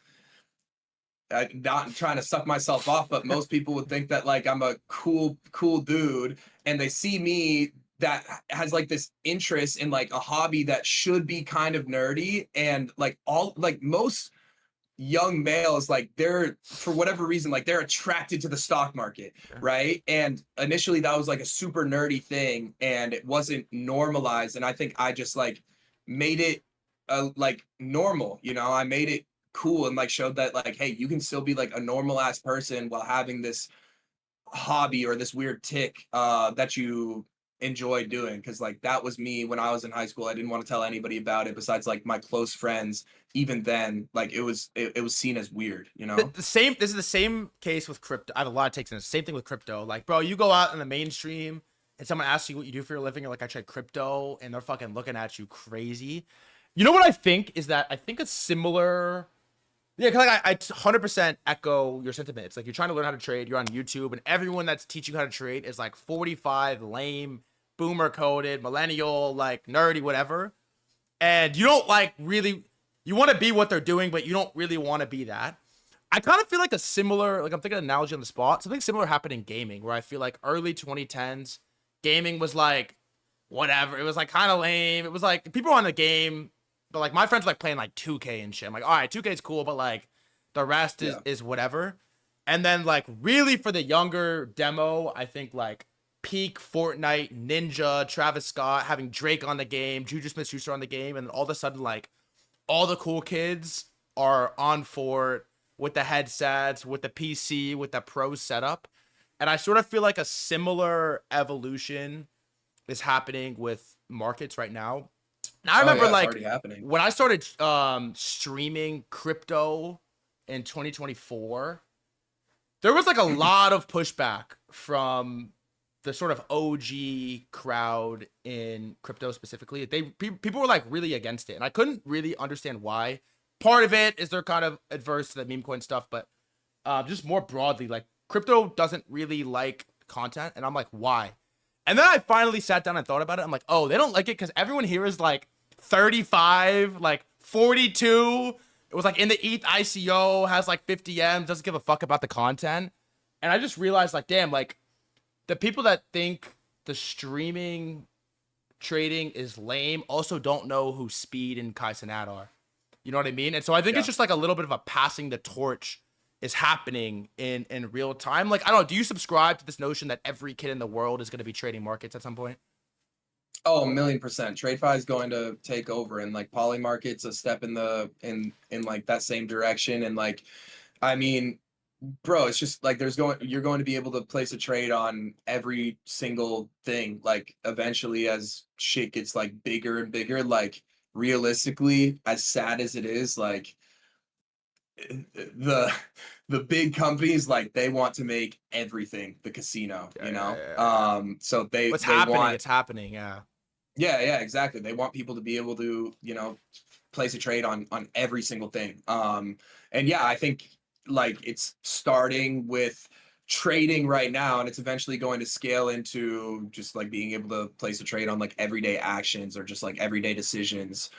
not trying to suck myself off, but most people would think that like I'm a cool dude, and they see me that has like this interest in like a hobby that should be kind of nerdy, and like all like most young males, like they're for whatever reason like they're attracted to the stock market, Yeah. right? And initially that was like a super nerdy thing and it wasn't normalized, and I think I just like made it like normal, you know. I made it cool and like showed that like, hey, you can still be like a normal ass person while having this hobby or this weird tick that you enjoy doing. Because like that was me when I was in high school. I didn't want to tell anybody about it besides like my close friends. Even then, like it was seen as weird, you know. The same. This is the same case with crypto. I have a lot of takes on this. Same thing with crypto. Like, bro, you go out in the mainstream and someone asks you what you do for your living, you're like, I tried crypto, and they're fucking looking at you crazy. You know what I think is that I think it's similar. Yeah, cause like I 100% echo your sentiment. It's like you're trying to learn how to trade. You're on YouTube, and everyone that's teaching you how to trade is like 45, lame, boomer coded, millennial, like nerdy, whatever. And you don't like really. You want to be what they're doing, but you don't really want to be that. I kind of feel like a similar, like I'm thinking of an analogy on the spot. Something similar happened in gaming, where I feel like early 2010s, gaming was like whatever. It was like kind of lame. It was like people were on the game, but like my friends were like playing like 2K and shit. I'm like, all right, 2K is cool, but like the rest is Yeah. is whatever. And then like really for the younger demo, I think like peak Fortnite, Ninja, Travis Scott, having Drake on the game, Juju Smith-Schuster on the game, and then all of a sudden like all the cool kids are on Fort with the headsets, with the PC, with the pro setup. And I sort of feel like a similar evolution is happening with markets right now. Now I Oh remember yeah, it's like already happening. when I started streaming crypto in 2024, there was like a lot of pushback from the sort of OG crowd in crypto specifically. People were like really against it, and I couldn't really understand why. Part of it is they're kind of adverse to the meme coin stuff, but just more broadly, like crypto doesn't really like content, and I'm like, why? And then I finally sat down and thought about it. I'm like, oh, they don't like it because everyone here is like 35, like 42. It was like in the ETH ICO, has like 50 M's, doesn't give a fuck about the content. And I just realized, like, damn, like the people that think the streaming trading is lame also don't know who Speed and Kai Cenat are. You know what I mean? And so I think Yeah. it's just like a little bit of a passing the torch is happening in real time. Like, I don't know, do you subscribe to this notion that every kid in the world is going to be trading markets at some point? Oh, 1,000,000%. TradeFi is going to take over, and like Poly Market's a step in the in like that same direction. And like, I mean, bro, it's just like you're going to be able to place a trade on every single thing. Like eventually, as shit gets like bigger and bigger, like realistically, as sad as it is, like the the big companies, like they want to make everything the casino, Yeah, you yeah, know. yeah, yeah. So What's they happening? want, It's happening. Yeah. yeah, exactly. They want people to be able to, you know, place a trade on every single thing. And yeah, I think like it's starting with trading right now, and it's eventually going to scale into just like being able to place a trade on like everyday actions or just like everyday decisions,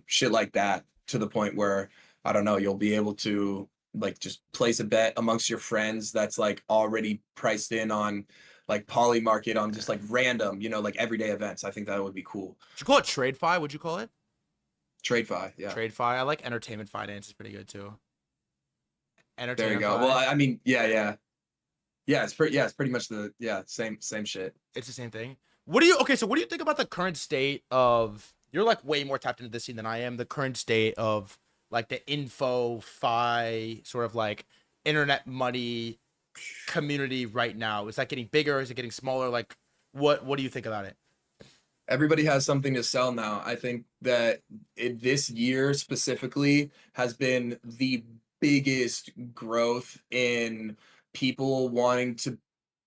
shit like that, to the point where I don't know, you'll be able to like just place a bet amongst your friends that's like already priced in on like poly market on just like random, you know, like everyday events. I think that would be cool. Would you call it TradeFi? Would you call it TradeFi, yeah. TradeFi? I like entertainment finance. Is pretty good too. There you Entertainment go. Well, fi. I mean, yeah, it's pretty much the same shit. It's the same thing. What do you okay? So what do you think about the current state of? You're like way more tapped into this scene than I am. The current state of like the info fi sort of like internet money community right now. Is that getting bigger? Is it getting smaller? Like what do you think about it? Everybody has something to sell now. I think that this year specifically has been the biggest growth in people wanting to,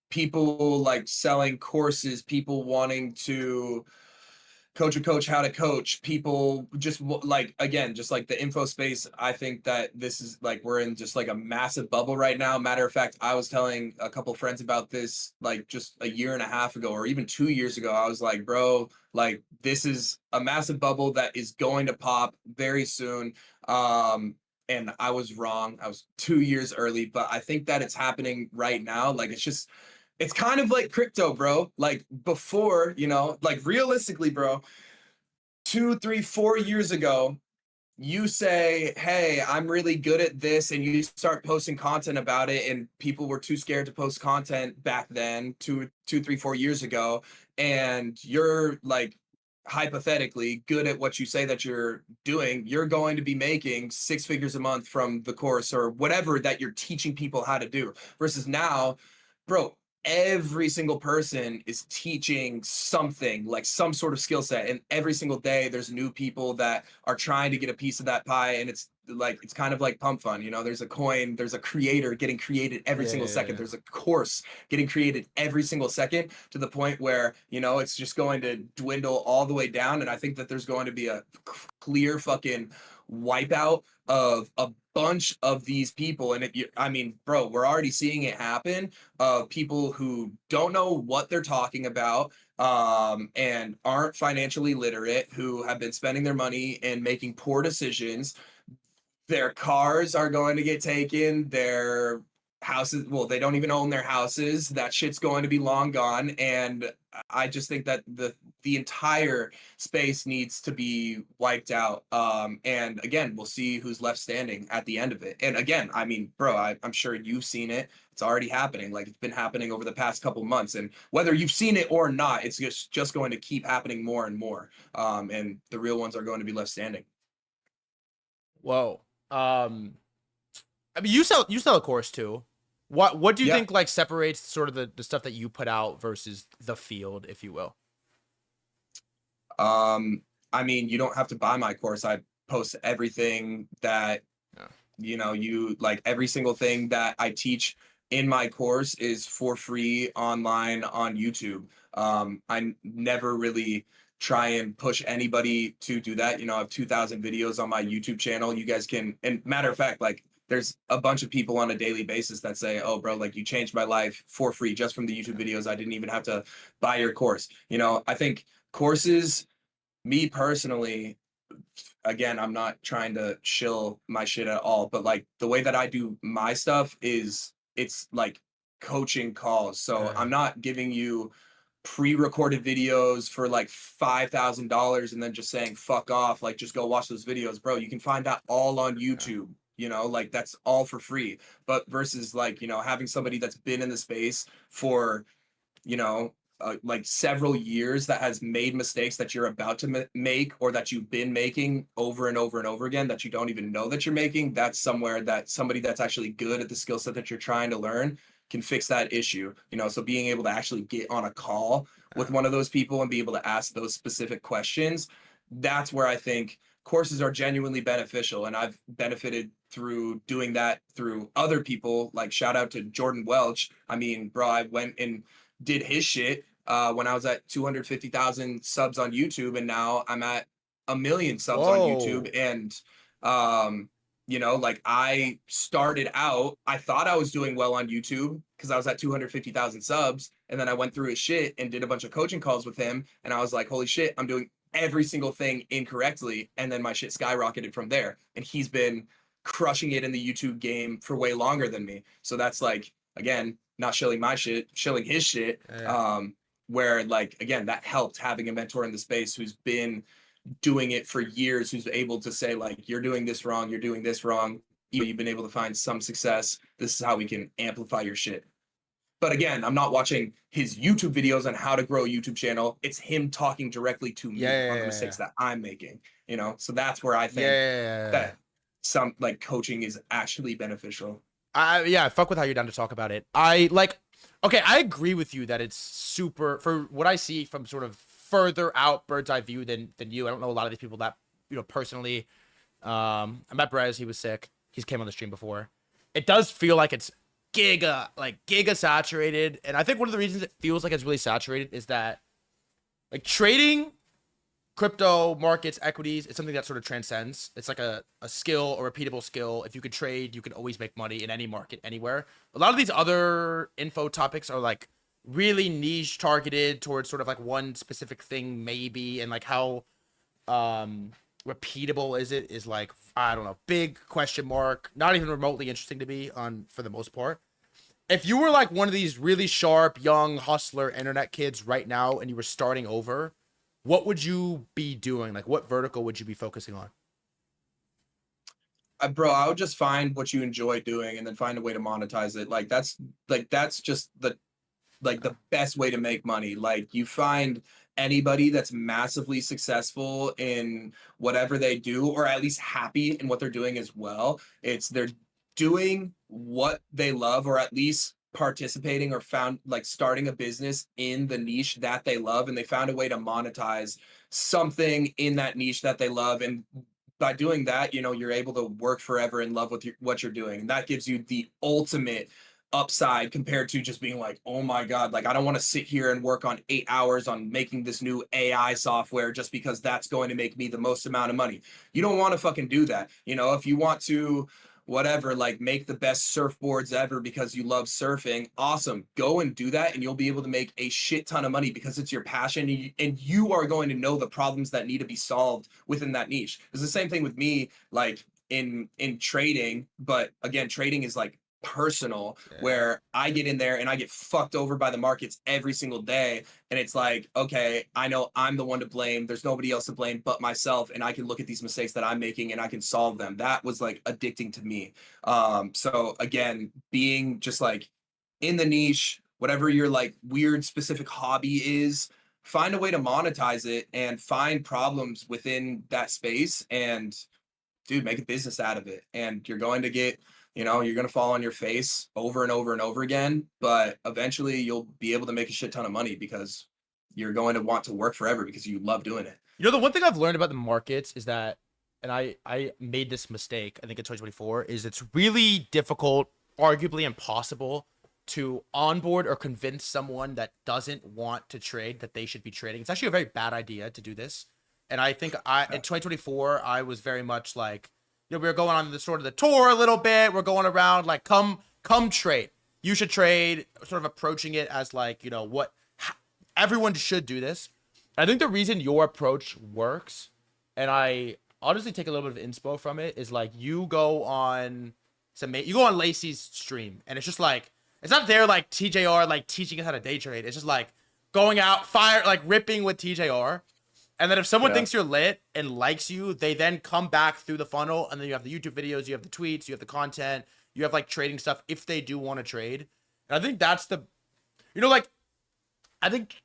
people like selling courses, people wanting to coach a coach how to coach, people just like, again, just like the info space. I think that this is like we're in just like a massive bubble right now. Matter of fact, I was telling a couple friends about this like just a year and a half ago or even 2 years ago. I was like, bro, like this is a massive bubble that is going to pop very soon. And I was wrong. I was 2 years early, but I think that it's happening right now. Like it's just It's kind of like crypto, bro. Like before, you know, like realistically, bro, 2, 3, 4 years ago, you say, hey, I'm really good at this, and you start posting content about it, and people were too scared to post content back then, 2, 2, 3, 4 years ago, and you're like hypothetically good at what you say that you're doing, you're going to be making 6 figures a month from the course or whatever that you're teaching people how to do. Versus now, bro, every single person is teaching something, like some sort of skill set, and every single day there's new people that are trying to get a piece of that pie, and it's like it's kind of like pump fun, you know. There's a coin, there's a creator getting created every single second, Yeah. there's a course getting created every single second, to the point where, you know, it's just going to dwindle all the way down. And I think that there's going to be a clear fucking wipeout of a bunch of these people. And I mean, bro, we're already seeing it happen, of people who don't know what they're talking about, and aren't financially literate, who have been spending their money and making poor decisions. Their cars are going to get taken, their houses, well, they don't even own their houses, that shit's going to be long gone. And I just think that the entire space needs to be wiped out. And again, we'll see who's left standing at the end of it. And again, I mean, bro, I'm sure you've seen it. It's already happening. Like, it's been happening over the past couple months, and whether you've seen it or not, it's just going to keep happening more and more. And the real ones are going to be left standing. Whoa. I mean, you sell a course too. What do you Yeah. think like separates sort of the stuff that you put out versus the field, if you will? I mean, you don't have to buy my course. I post everything that, Yeah. you know, you like, every single thing that I teach in my course is for free online on YouTube. I never really try and push anybody to do that. You know, I have 2,000 videos on my YouTube channel. You guys can, and matter of fact, like, there's a bunch of people on a daily basis that say, oh, bro, like, you changed my life for free just from the YouTube videos. I didn't even have to buy your course. You know, I think courses, me personally, again, I'm not trying to shill my shit at all, but like, the way that I do my stuff is, it's like coaching calls. So Yeah. I'm not giving you pre-recorded videos for like $5,000 and then just saying fuck off, like, just go watch those videos. Bro, you can find that all on Yeah. YouTube, you know, like, that's all for free. But versus, like, you know, having somebody that's been in the space for, you know, like several years, that has made mistakes that you're about to make, or that you've been making over and over and over again, that you don't even know that you're making. That's somewhere that somebody that's actually good at the skill set that you're trying to learn can fix that issue, you know. So being able to actually get on a call with Yeah. one of those people and be able to ask those specific questions, that's where I think courses are genuinely beneficial. And I've benefited through doing that through other people. Like, shout out to Jordan Welch. I mean, bro, I went and did his shit when I was at 250,000 subs on YouTube, and now I'm at 1 million subs on YouTube. Whoa. And you know, like, I started out, I thought I was doing well on YouTube because I was at 250,000 subs, and then I went through his shit and did a bunch of coaching calls with him, and I was like, holy shit, I'm doing every single thing incorrectly. And then my shit skyrocketed from there, and he's been crushing it in the YouTube game for way longer than me. So that's like, again, not shilling my shit, shilling his shit. Yeah. Where, like, again, that helped having a mentor in the space who's been doing it for years, who's able to say, like, you're doing this wrong, you're doing this wrong. You've been able to find some success. This is how we can amplify your shit. But again, I'm not watching his YouTube videos on how to grow a YouTube channal. It's him talking directly to Yeah. me on the Yeah. mistakes that I'm making, you know? So that's where I think Yeah. that some, like, coaching is actually beneficial. I fuck with how you're down to talk about it. I like, okay, I agree with you that it's super, for what I see from sort of further out bird's eye view than you. I don't know a lot of these people that, you know, personally. I met Brez, he was sick. He's came on the stream before. It does feel like it's giga saturated. And I think one of the reasons it feels like it's really saturated is that, like, trading crypto markets, equities, it's something that sort of transcends. It's like a skill, a repeatable skill. If you could trade, you can always make money in any market, anywhere. A lot of these other info topics are like really niche targeted towards sort of like one specific thing, maybe. And like, how repeatable is it, is like, I don't know, big question mark, not even remotely interesting to me on, for the most part. if you were like one of these really sharp, young hustler internet kids right now and you were starting over, what would you be doing? Like, what vertical would you be focusing on? Bro, I would just find what you enjoy doing and then find a way to monetize it. That's just the best way to make money. Like you find anybody that's massively successful in whatever they do, or at least happy in what they're doing as well. It's they're doing what they love, or at least participating or found like starting a business in the niche that they love, and they found a way to monetize something in that niche that they love. And by doing that, you're able to work forever and love what you're doing. And that gives you the ultimate upside compared to just being like, oh my God, like I don't want to sit here and work on 8 hours on making this new AI software just because that's going to make me the most amount of money. You don't want to fucking do that. If you want to, whatever, like make the best surfboards ever because you love surfing, awesome. Go and do that and you'll be able to make a shit ton of money because it's your passion, and you are going to know the problems that need to be solved within that niche. It's the same thing with me, like in trading, but again, trading is like personal, Yeah. where I get in there and I get fucked over by the markets every single day. And it's like, okay, I know I'm the one to blame. There's nobody else to blame but myself. And I can look at these mistakes that I'm making and I can solve them. That was like addicting to me. So again, being just like in the niche, whatever your like weird specific hobby is, find a way to monetize it and find problems within that space, and dude, make a business out of it. And you're going to get, you're going to fall on your face over and over and over again, but eventually you'll be able to make a shit ton of money because you're going to want to work forever because you love doing it. The one thing I've learned about the markets is that, and I made this mistake, I think in 2024, is it's really difficult, arguably impossible, to onboard or convince someone that doesn't want to trade that they should be trading. It's actually a very bad idea to do this. And I think in 2024, I was very much like, we were going on the sort of the tour a little bit. We're going around like, come trade. You should trade, sort of approaching it as like, everyone should do this. I think the reason your approach works, and I honestly take a little bit of inspo from it, is like you go on Lacey's stream, and it's just like, it's not there like TJR like teaching us how to day trade. It's just like going out, fire, like ripping with TJR. And then if someone thinks you're lit and likes you, they then come back through the funnel, and then you have the YouTube videos, you have the tweets, you have the content, you have like trading stuff if they do want to trade. And I think that's I think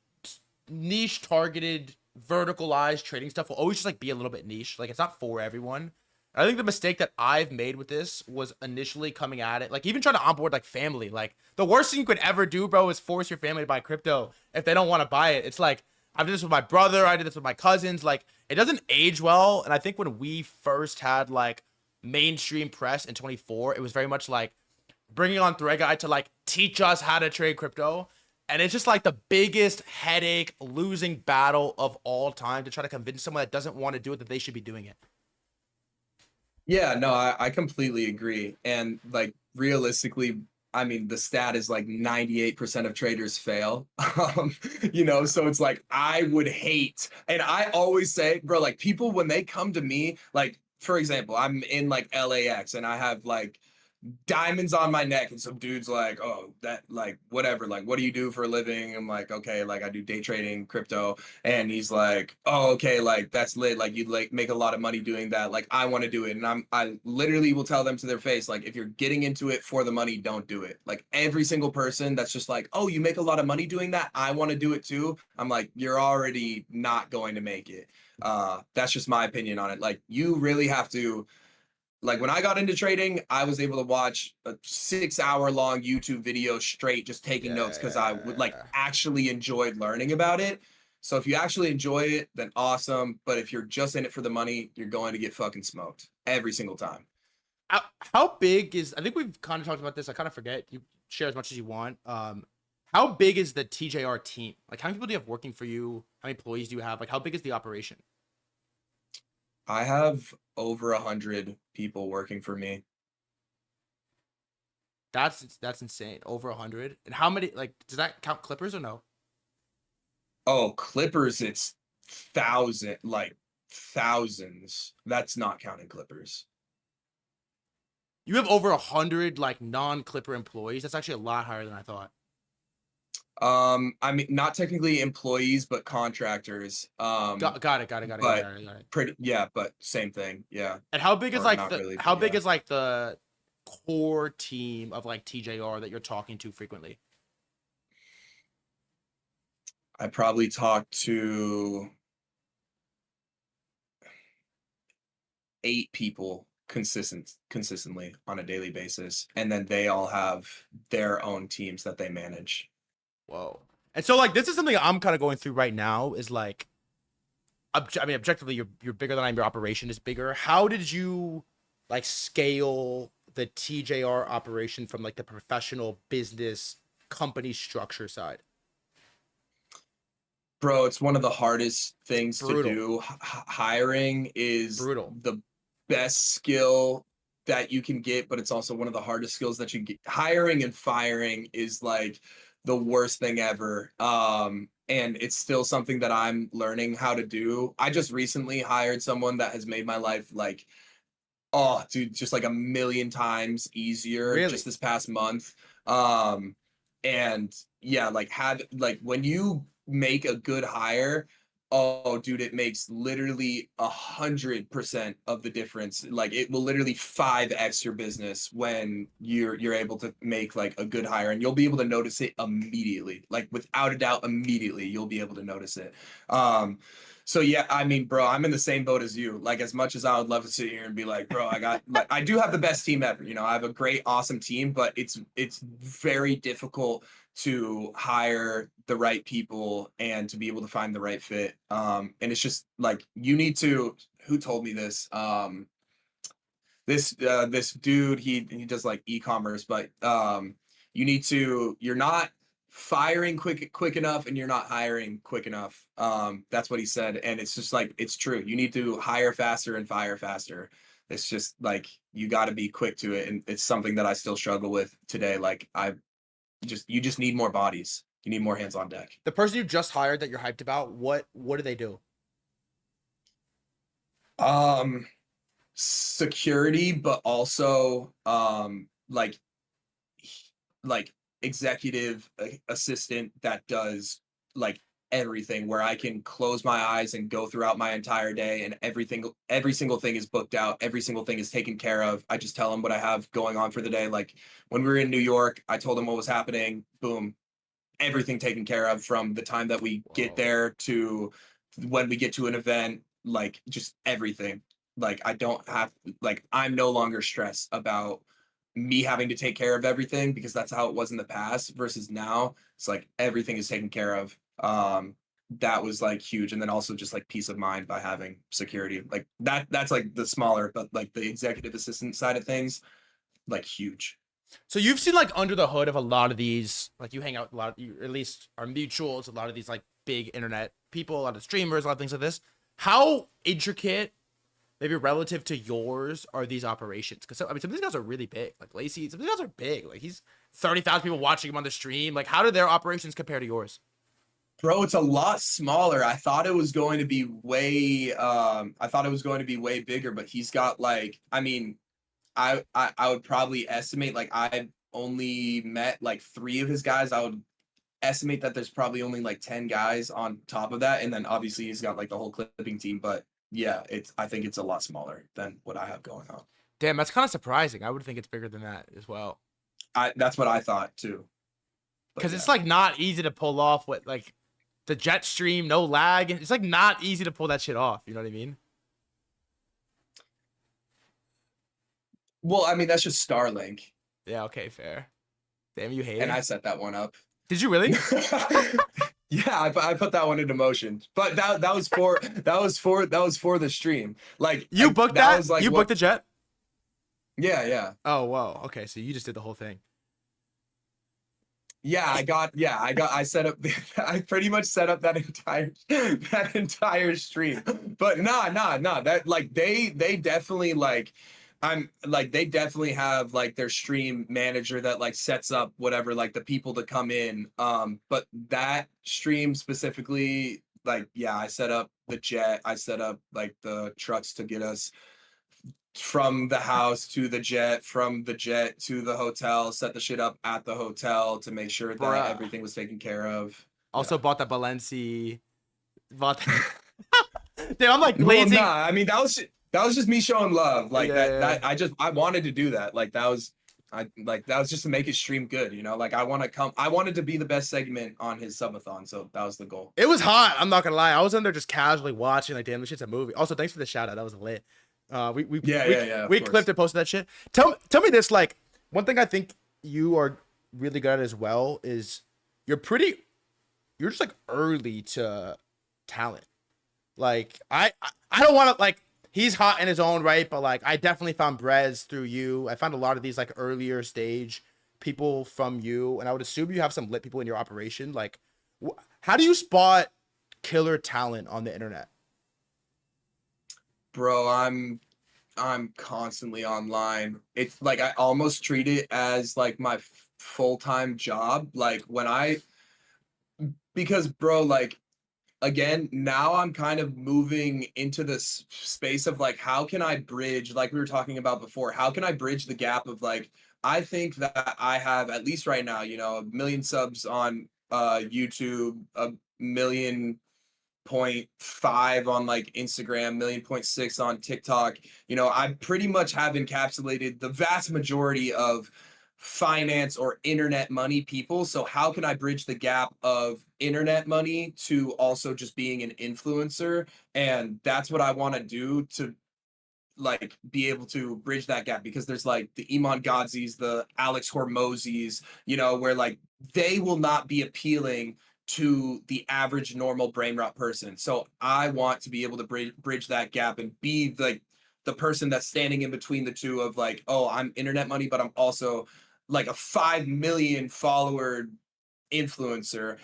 niche targeted verticalized trading stuff will always just like be a little bit niche. Like it's not for everyone. And I think the mistake that I've made with this was initially coming at it, like even trying to onboard like family. Like the worst thing you could ever do, bro, is force your family to buy crypto if they don't want to buy it. It's like, I did this with my brother. I did this with my cousins. Like, it doesn't age well. And I think when we first had like mainstream press in 24, it was very much like bringing on ThreadGuy to like teach us how to trade crypto. And it's just like the biggest headache, losing battle of all time to try to convince someone that doesn't want to do it that they should be doing it. Yeah, no, I completely agree. And like realistically, I mean, the stat is like 98% of traders fail. So it's like I would hate, and I always say, bro, like people when they come to me, like for example, I'm in like LAX and I have like diamonds on my neck, and some dude's like, oh, that like whatever, like what do you do for a living? I'm like, okay, like I do day trading crypto. And he's like, oh, okay, like that's lit, like you like make a lot of money doing that, like I want to do it. And I literally will tell them to their face, like if you're getting into it for the money, don't do it. Like every single person that's just like, oh, you make a lot of money doing that, I want to do it too, I'm like, you're already not going to make it. That's just my opinion on it. Like you really have to, like when I got into trading, I was able to watch a 6 hour long YouTube video straight, just taking notes because I would like Yeah. actually enjoyed learning about it. So if you actually enjoy it, then awesome. But if you're just in it for the money, you're going to get fucking smoked every single time. How big is, I think we've kind of talked about this. I kind of forget. You share as much as you want. How big is the TJR team? Like how many people do you have working for you? How many employees do you have? Like how big is the operation? I have over 100 people working for me. That's insane. Over 100. And how many, like, does that count Clippers or no? Oh, Clippers, it's like thousands. That's not counting Clippers. You have over 100 like non-Clipper employees. That's actually a lot higher than I thought. I mean, not technically employees, but contractors. Got it. Yeah, but same thing. Yeah, And how big is or like not really, how but big yeah. is like the core team of like TJR that you're talking to frequently? I probably talk to 8 people consistently on a daily basis, and then they all have their own teams that they manage. Whoa. And so like this is something I'm kind of going through right now is like I mean objectively you're bigger than I am, your operation is bigger. How did you like scale the TJR operation from like the professional business company structure side? Bro, it's one of the hardest things to Brutal. do. Hiring is Brutal. the best skill that you can get, but it's also one of the hardest skills that you get. Hiring and firing is like the worst thing ever. And it's still something that I'm learning how to do. I just recently hired someone that has made my life like, oh, dude, just like a million times easier just Really? this past month. Um, and yeah, like have like when you make a good hire, oh, dude, it makes literally 100% of the difference. Like it will literally 5x your business when you're able to make like a good hire, and you'll be able to notice it immediately. Like without a doubt, immediately you'll be able to notice it. So yeah, I mean, bro, I'm in the same boat as you. Like, as much as I would love to sit here and be like, bro, I got like I do have the best team ever. You know, I have a great, awesome team, but it's very difficult to hire the right people and to be able to find the right fit. And it's just like you need to. Who told me this? This dude, he does like e-commerce, but you need to. You're not firing quick enough, and you're not hiring quick enough. That's what he said, and it's just like it's true. You need to hire faster and fire faster. It's just like you got to be quick to it, and it's something that I still struggle with today. Like you just need more bodies. You need more hands on deck. The person you just hired that you're hyped about, what do they do? Um, Security, but also like executive assistant that does like everything, where I can close my eyes and go throughout my entire day, and every single thing is booked out, every single thing is taken care of. I just tell them what I have going on for the day. Like when we were in New York, I told them what was happening. Boom, everything taken care of from the time that we get Whoa. there to when we get to an event, like just everything. Like I don't have like I'm no longer stressed about me having to take care of everything, because that's how it was in the past versus now. It's like everything is taken care of. That was like huge. And then also just like peace of mind by having security. Like that's like the smaller, but like the executive assistant side of things, like huge. So you've seen like under the hood of a lot of these, like you hang out with a lot of, you at least are mutuals, a lot of these like big internet people, a lot of streamers, a lot of things like this. How intricate, maybe relative to yours, are these operations? Because I mean, some of these guys are really big. Like Lacey, some of these guys are big. Like he's 30,000 people watching him on the stream. Like how do their operations compare to yours? Bro, it's a lot smaller. I thought it was going to be way bigger, but he's got like, I mean, I would probably estimate, like I've only met like 3 of his guys. I would estimate that there's probably only like 10 guys on top of that. And then obviously he's got like the whole clipping team. But yeah, I think it's a lot smaller than what I have going on. Damn, that's kind of surprising. I would think it's bigger than that as well. That's what I thought too. But Because yeah. it's like not easy to pull off what like the jet stream, no lag. It's like not easy to pull that shit off. You know what I mean? Well, I mean, that's just Starlink. Yeah, okay, fair. Damn, you And hater. I set that one up. Did you really? Yeah, I put that one into motion, but that was for the stream. Like You booked that that? was like You booked what? the jet? Yeah. Oh, whoa. Okay, so you just did the whole thing. I set up I pretty much set up that entire stream. But nah. That like they definitely like I'm like they definitely have like their stream manager that like sets up whatever, like the people to come in. But that stream specifically, like yeah, I set up the jet, I set up like the trucks to get us from the house to the jet, from the jet to the hotel, set the shit up at the hotel to make sure that Bruh. everything was taken care of. Also Yeah. bought the Balenci. Bought. Dude, I'm like Well, glazing. nah, I mean that was just me showing love. Like Yeah, yeah. I wanted to do that. Like that was that was just to make his stream good, you know? Like I wanted to be the best segment on his subathon, so that was the goal. It was hot. I'm not gonna lie. I was in there just casually watching. Like, damn, this shit's a movie. Also, thanks for the shout out. That was lit. Yeah, of We course. clipped and posted that shit. Tell me this. Like, one thing I think you are really good at as well is you're pretty. You're just like early to talent. Like, I don't want to like. He's hot in his own right, but like I definitely found Brez through you. I found a lot of these like earlier stage people from you, and I would assume you have some lit people in your operation. Like, how do you spot killer talent on the internet? Bro, I'm constantly online. It's like I almost treat it as like my full-time job. Like when because bro, like again, now I'm kind of moving into this space of like, how can I bridge, like we were talking about before, how can I bridge the gap of like, I think that I have, at least right now, you know, 1 million subs on YouTube, 1.5 million on like Instagram, 1.6 million on TikTok. You know, I pretty much have encapsulated the vast majority of finance or internet money people. So how can I bridge the gap of internet money to also just being an influencer? And that's what I want to do to like be able to bridge that gap, because there's like the Iman Godzis, the Alex Hormozis, you know, where like they will not be appealing to the average normal brain rot person. So I want to be able to bridge that gap and be like the person that's standing in between the two of like, oh, I'm internet money, but I'm also like a 5 million follower influencer.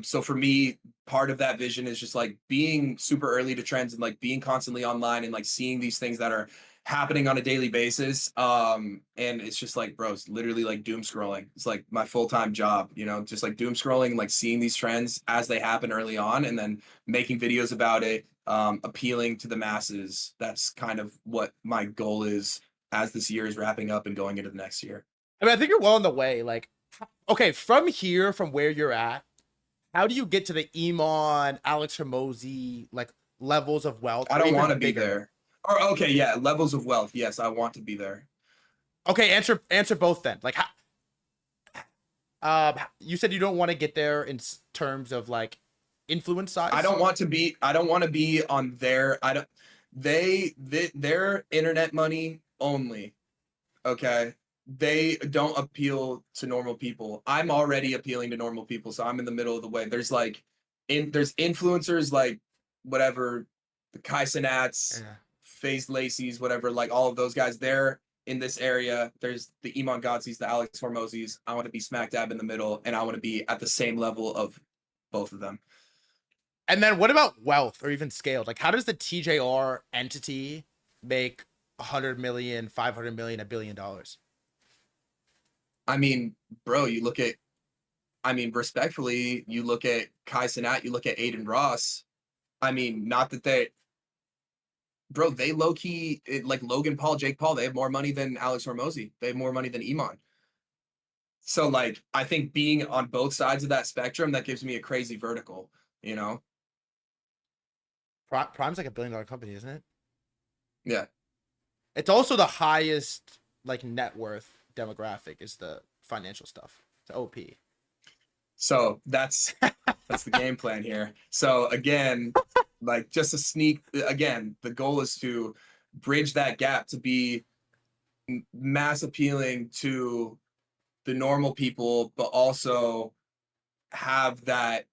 So for me, part of that vision is just like being super early to trends and like being constantly online and like seeing these things that are happening on a daily basis. And it's just like, bro, it's literally like doom scrolling. It's like my full-time job, you know, just like doom scrolling and like seeing these trends as they happen early on and then making videos about it, appealing to the masses. That's kind of what my goal is as this year is wrapping up and going into the next year. I mean, I think you're well on the way. Like, okay, from here, from where you're at, how do you get to the Iman, Alex Hormozi, like levels of wealth? I don't want to be there. Or okay, yeah, levels of wealth. Yes, I want to be there. Okay, answer both then. Like, you said you don't want to get there in terms of like influence size. I don't want to be on their. I don't. Their internet money only. Okay. They don't appeal to normal people. I'm already appealing to normal people, so I'm in the middle of the way. There's like, there's influencers like whatever, the Kai Cenats, FaZe Lacey's, whatever, like all of those guys. They're in this area. There's the Iman Godzis, the Alex Hormozis. I want to be smack dab in the middle, and I want to be at the same level of both of them. And then what about wealth or even scaled? Like, how does the TJR entity make 100 million, 500 million, $1 billion? I mean, bro, respectfully, you look at Kai Cenat, you look at Aiden Ross. I mean, not that they low key, like Logan Paul, Jake Paul, they have more money than Alex Hormozi. They have more money than Iman. So like, I think being on both sides of that spectrum, that gives me a crazy vertical, you know? Prime's like $1 billion company, isn't it? Yeah. It's also the highest like net worth demographic is the financial stuff. It's OP. So that's the game plan here. So again, like just again, the goal is to bridge that gap to be mass appealing to the normal people, but also have that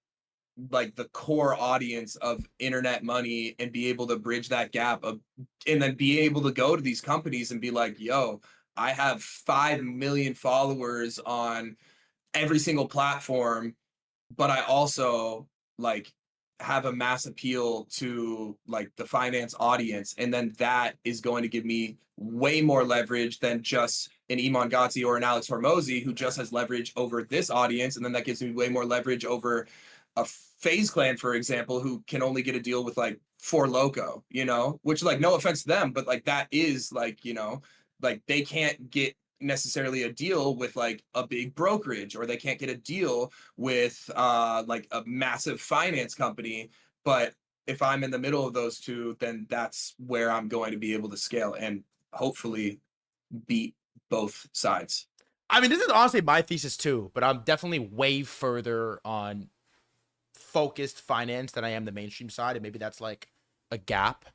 like the core audience of internet money and be able to bridge that gap and then be able to go to these companies and be like, yo, I have 5 million followers on every single platform, but I also like have a mass appeal to like the finance audience. And then that is going to give me way more leverage than just an Iman Ghazi or an Alex Hormozi who just has leverage over this audience. And then that gives me way more leverage over a FaZe Clan, for example, who can only get a deal with like for Loco, you know, which like no offense to them, but like that is like, you know, like they can't get necessarily a deal with like a big brokerage, or they can't get a deal with like a massive finance company. But if I'm in the middle of those two, then that's where I'm going to be able to scale and hopefully beat both sides. I mean, this is honestly my thesis too, but I'm definitely way further on focused finance than I am the mainstream side, and maybe that's like a gap.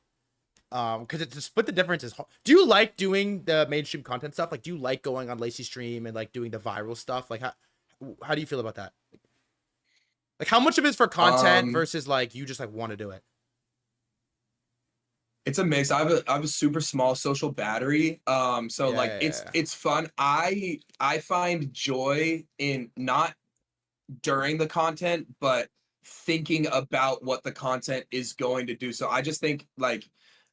Because it's to split the difference is hard. Do you like doing the mainstream content stuff? Like, do you like going on Lacey Stream and like doing the viral stuff? Like, how do you feel about that? Like, how much of it's for content Um, versus like you just like want to do it? it's a mix. I have a super small social battery. So Yeah, like yeah, it's yeah. it's fun. I find joy in not during the content, but thinking about what the content is going to do. So I just think like,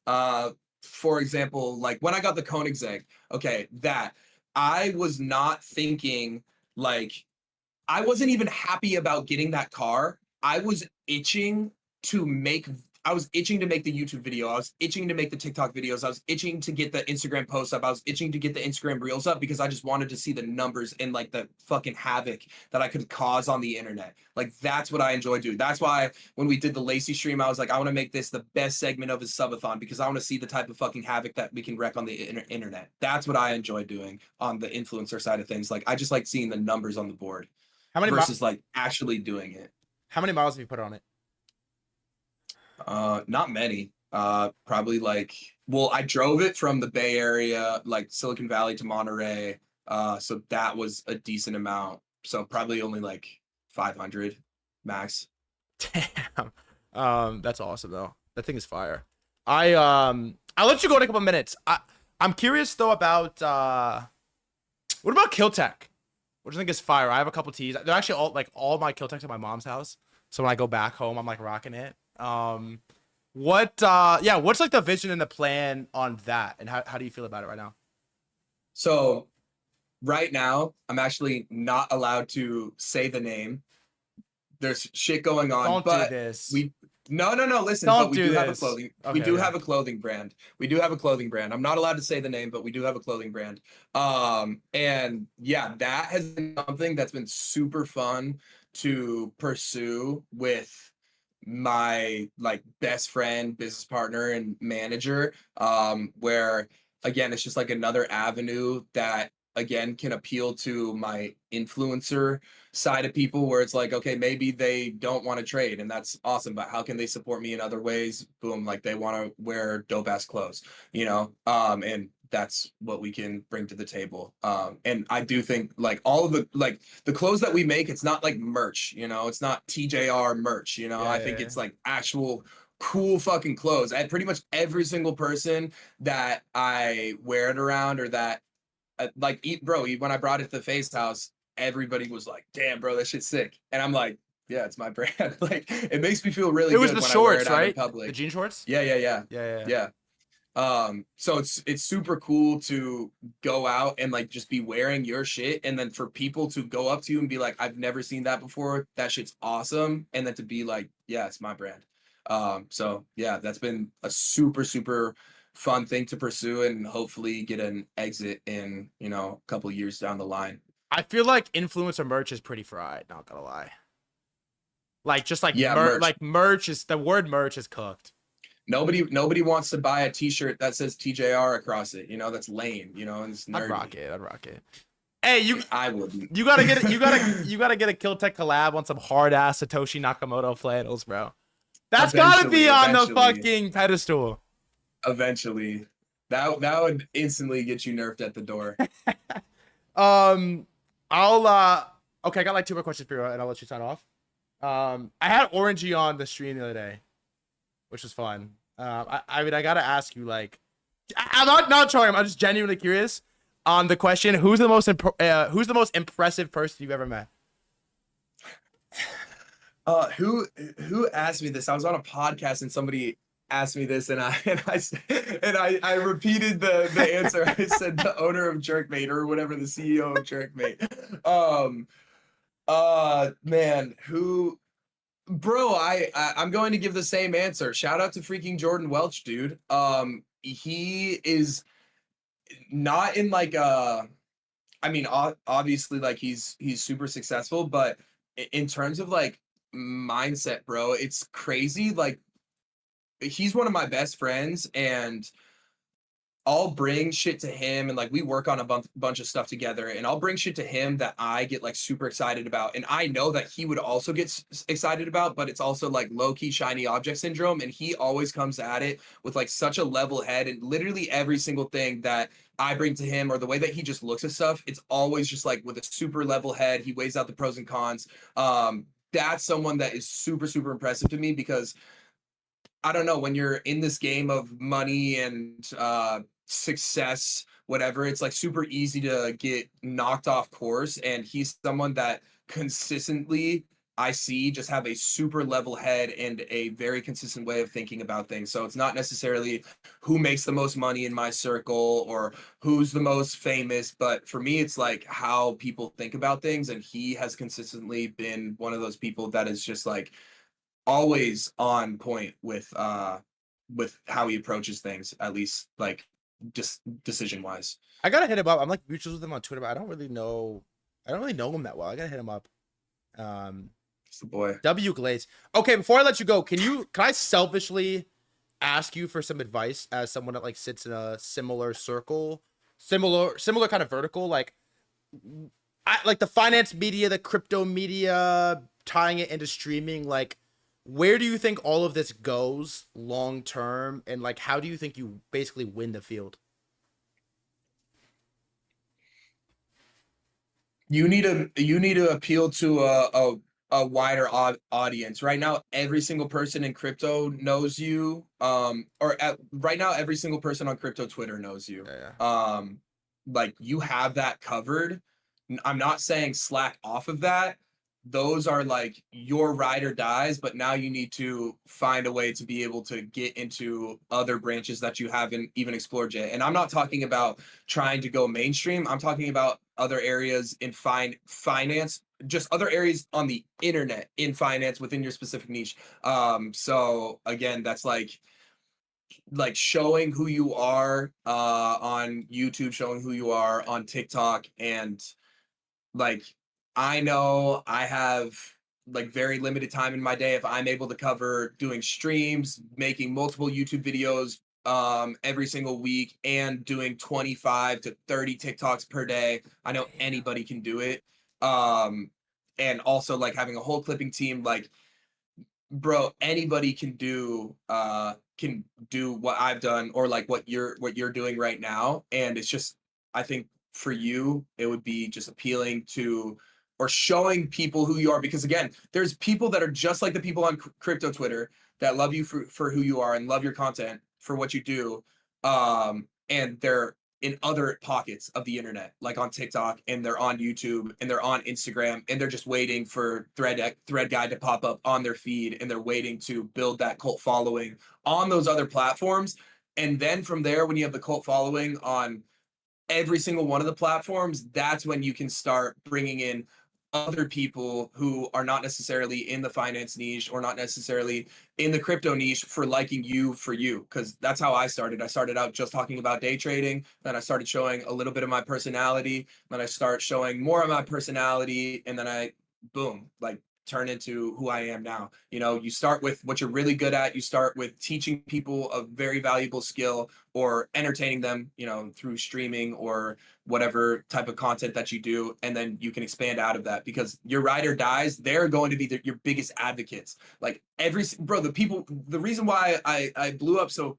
uh, for example, like when I got the Koenigsegg, okay, that I was not thinking like I wasn't even happy about getting that car. To make I was itching to make the YouTube video. I was itching to make the TikTok videos. I was itching to get the Instagram posts up. I was itching to get the Instagram reels up because I just wanted to see the numbers and like the fucking havoc that I could cause on the internet. Like that's what I enjoy doing. That's why when we did the Lacey stream, I was like, I want to make this the best segment of his subathon because I want to see the type of fucking havoc that we can wreak on the internet. That's what I enjoy doing on the influencer side of things. Like I just like seeing the numbers on the board How many versus like actually doing it. how many miles have you put on it? Not many. Probably like, well, I drove it from the Bay Area, like Silicon Valley to Monterey. So that was a decent amount. So probably only like 500 max. Damn. That's awesome though. That thing is fire. I'll let you go in a couple minutes. I'm curious though about what about Kill Tech? What do you think is fire? I have a couple tees. They're actually all my Kill Techs at my mom's house. So when I go back home, I'm like rocking it. What's like the vision and the plan on that? And how do you feel about it right now? So right now, I'm actually not allowed to say the name. There's shit going on, Don't do but this. no, listen, Don't but we do do have a this. clothing, we Okay, do okay. have a clothing brand. We do have a clothing brand. I'm not allowed to say the name, but we do have a clothing brand. And yeah, that has been something that's been super fun to pursue with my like best friend, business partner, and manager. Where again, it's just like another avenue that again can appeal to my influencer side of people where it's like, okay, maybe they don't want to trade and that's awesome, but how can they support me in other ways? Boom, like they want to wear dope ass clothes, you know? And that's what we can bring to the table. And I do think like all of the clothes that we make, it's not like merch, you know, it's not TJR merch, you know, Yeah, I yeah, think yeah. it's like actual cool fucking clothes. I pretty much every single person that I wear it around or that like when I brought it to the Face House, everybody was like, "Damn, bro, that shit's sick," and I'm like, "Yeah, it's my brand." Like, it makes me feel really It was good the when I wear it shorts, out in right? The public. jean shorts? Yeah, Yeah, yeah, yeah. yeah. So it's super cool to go out and like just be wearing your shit, and then for people to go up to you and be like, "I've never seen that before. That shit's awesome," and then to be like, "Yeah, it's my brand." So yeah, that's been a super fun thing to pursue and hopefully get an exit in, you know, a couple years down the line. I feel like influencer merch is pretty fried, not gonna lie. Like just like Yeah, merch. merch is the word merch is cooked. Nobody wants to buy a t-shirt that says TJR across it. You know, that's lame, you know, and it's I'd rock nerdy. it. I'd rock it. Hey, I wouldn't. you gotta get it. You gotta get a Kill Tech collab on some hard ass Satoshi Nakamoto flannels, bro. That's gotta be on the Eventually, fucking pedestal. eventually. That would instantly get you nerfed at the door. Um, I'll okay, I got like two more questions for you, and I'll let you sign off. I had Orangey on the stream the other day, which was fun. I mean, I gotta ask you, like, I'm not trolling. I'm just genuinely curious on the question: who's the most impressive person you've ever met? Who asked me this? I was on a podcast and somebody asked me this, and I repeated the answer. I said the owner of Jerkmate or whatever, the CEO of Jerkmate. Man, Bro, I'm going to give the same answer. Shout out to freaking Jordan Welch, dude. He is not in like I mean, obviously, like he's super successful, but in terms of like mindset, bro, it's crazy. Like he's one of my best friends, and I'll bring shit to him, and like we work on a bunch of stuff together, and I'll bring shit to him that I get like super excited about, and I know that he would also get excited about, but it's also like low key shiny object syndrome, and he always comes at it with like such a level head, and literally every single thing that I bring to him or the way that he just looks at stuff, it's always just like with a super level head. He weighs out the pros and cons. That's someone that is super impressive to me because I don't know, when you're in this game of money and success, whatever, it's like super easy to get knocked off course. And he's someone that consistently I see just have a super level head and a very consistent way of thinking about things. So it's not necessarily who makes the most money in my circle or who's the most famous, but for me, it's like how people think about things. And he has consistently been one of those people that is just like always on point with how he approaches things, at least like just decision wise. I gotta hit him up. I'm like mutuals with him on Twitter, but I don't really know. I don't really know him that well. I gotta hit him up. It's the boy. W Glaze. Okay, before I let you go, can I selfishly ask you for some advice as someone that like sits in a similar circle, similar kind of vertical, like I like the finance media, the crypto media, tying it into streaming, like where do you think all of this goes long term, and like how do you think you basically win the field? You need to appeal to a wider audience. Right now, every single person in crypto knows you. Right now, every single person on crypto Twitter knows you. Yeah, Like you have that covered. I'm not saying slack off of that. Those are like your ride or dies, but now you need to find a way to be able to get into other branches that you haven't even explored yet. And I'm not talking about trying to go mainstream. I'm talking about other areas in finance, just other areas on the internet in finance within your specific niche. So again, that's like showing who you are on YouTube, showing who you are on TikTok, and like I know I have like very limited time in my day. If I'm able to cover doing streams, making multiple YouTube videos every single week, and doing 25 to 30 TikToks per day, I know anybody can do it. Um and also like having a whole clipping team, like bro, anybody can do what I've done or like what you're doing right now. And it's just I think for you it would be just appealing to or showing people who you are, because again, there's people that are just like the people on crypto Twitter that love you for who you are and love your content for what you do. And they're in other pockets of the internet, like on TikTok, and they're on YouTube, and they're on Instagram, and they're just waiting for ThreadGuy to pop up on their feed, and they're waiting to build that cult following on those other platforms. And then from there, when you have the cult following on every single one of the platforms, that's when you can start bringing in other people who are not necessarily in the finance niche or not necessarily in the crypto niche for liking you for you. Because that's how I started. I started out just talking about day trading. Then I started showing a little bit of my personality. Then I start showing more of my personality. And then I, boom, like turn into who I am now. You know, you start with what you're really good at. You start with teaching people a very valuable skill or entertaining them, you know, through streaming or whatever type of content that you do. And then you can expand out of that, because your ride or dies, they're going to be your biggest advocates. Like the reason why I blew up so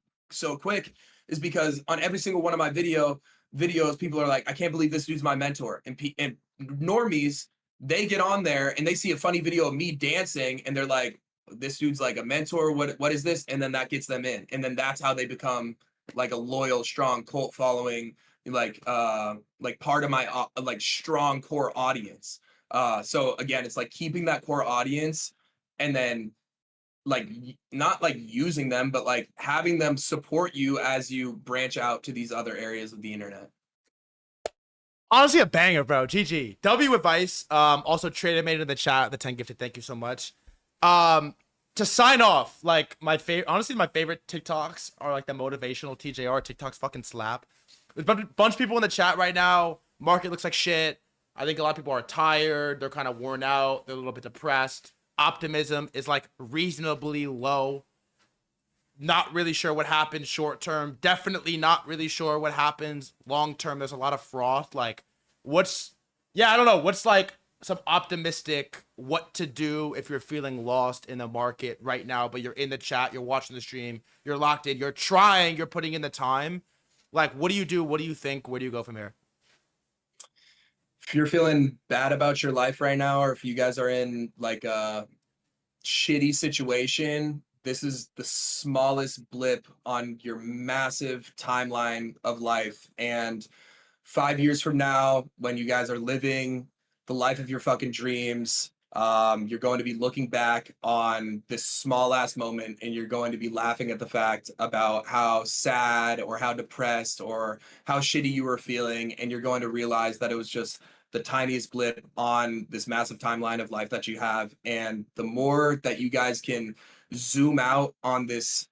quick is because on every single one of my videos, people are like, I can't believe this dude's my mentor. And normies, they get on there and they see a funny video of me dancing and they're like, this dude's like a mentor. What is this? And then that gets them in. And then that's how they become like a loyal, strong cult following, like part of my like strong core audience. So again, it's like keeping that core audience and then like not like using them, but like having them support you as you branch out to these other areas of the internet. honestly a banger, bro. GG. W advice. Also, Trader made it in the chat. The 10 gifted. Thank you so much. To sign off, like my favorite, honestly, my favorite TikToks are like the motivational TJR TikToks. Fucking slap. There's a bunch of people in the chat right now. Market looks like shit. I think a lot of people are tired. They're kind of worn out. They're a little bit depressed. Optimism is like reasonably low. Not really sure what happens short term. Definitely not really sure what happens long term. There's a lot of froth. Like, what's, yeah, I don't know. What's like some optimistic what to do if you're feeling lost in the market right now, but you're in the chat, you're watching the stream, you're locked in, you're trying, you're putting in the time. Like, what do you do? What do you think? Where do you go from here? If you're feeling bad about your life right now, or if you guys are in like a shitty situation, this is the smallest blip on your massive timeline of life. And 5 years from now, when you guys are living the life of your fucking dreams, you're going to be looking back on this small ass moment, and you're going to be laughing at the fact about how sad or how depressed or how shitty you were feeling. And you're going to realize that it was just the tiniest blip on this massive timeline of life that you have. And the more that you guys can zoom out on this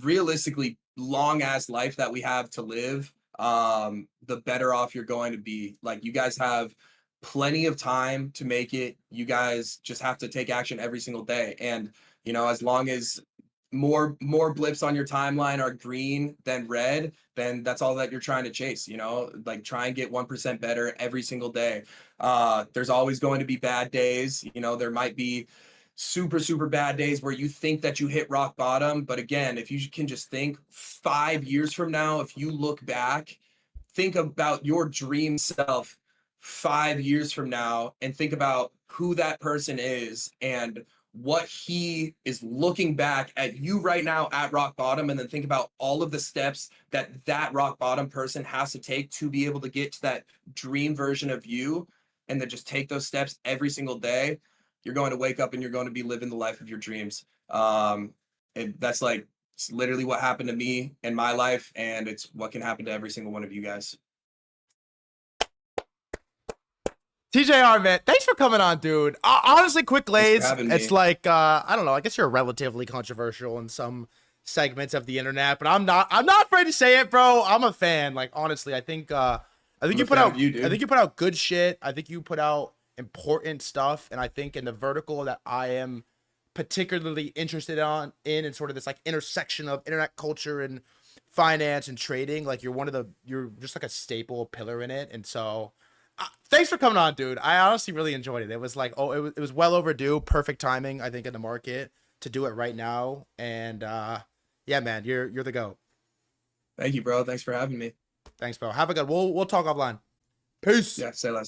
realistically long ass life that we have to live, the better off you're going to be. Like, you guys have plenty of time to make it. You guys just have to take action every single day. And, you know, as long as more blips on your timeline are green than red, then that's all that you're trying to chase. You know, like, try and get 1% better every single day. There's always going to be bad days. You know, there might be super bad days where you think that you hit rock bottom, but again, if you can just think 5 years from now, if you look back, think about your dream self 5 years from now, and think about who that person is and what he is looking back at you right now at rock bottom. And then think about all of the steps that that rock bottom person has to take to be able to get to that dream version of you, and then just take those steps every single day. You're going to wake up and you're going to be living the life of your dreams. And that's like, it's literally what happened to me in my life, and it's what can happen to every single one of you guys. TJR, man, thanks for coming on, dude. Honestly, quick Thanks for glaze. having It's me. like I don't know. I guess you're relatively controversial in some segments of the internet, but I'm not. I'm not afraid to say it, bro. I'm a fan. Like, honestly, I think I'm a you put fan of out. you, I think dude. you put out good shit. I think you put out important stuff, and I think in the vertical that I am particularly interested in sort of this like intersection of internet culture and finance and trading, like you're just like a staple pillar in it. And so thanks for coming on, dude. I honestly really enjoyed it. It was like, oh, it was well overdue. Perfect timing, I think, in the market to do it right now. And yeah, man, you're the GOAT. Thank you, bro. Thanks for having me. Thanks, bro. Have a good. We'll talk offline. Peace. Yeah, say less.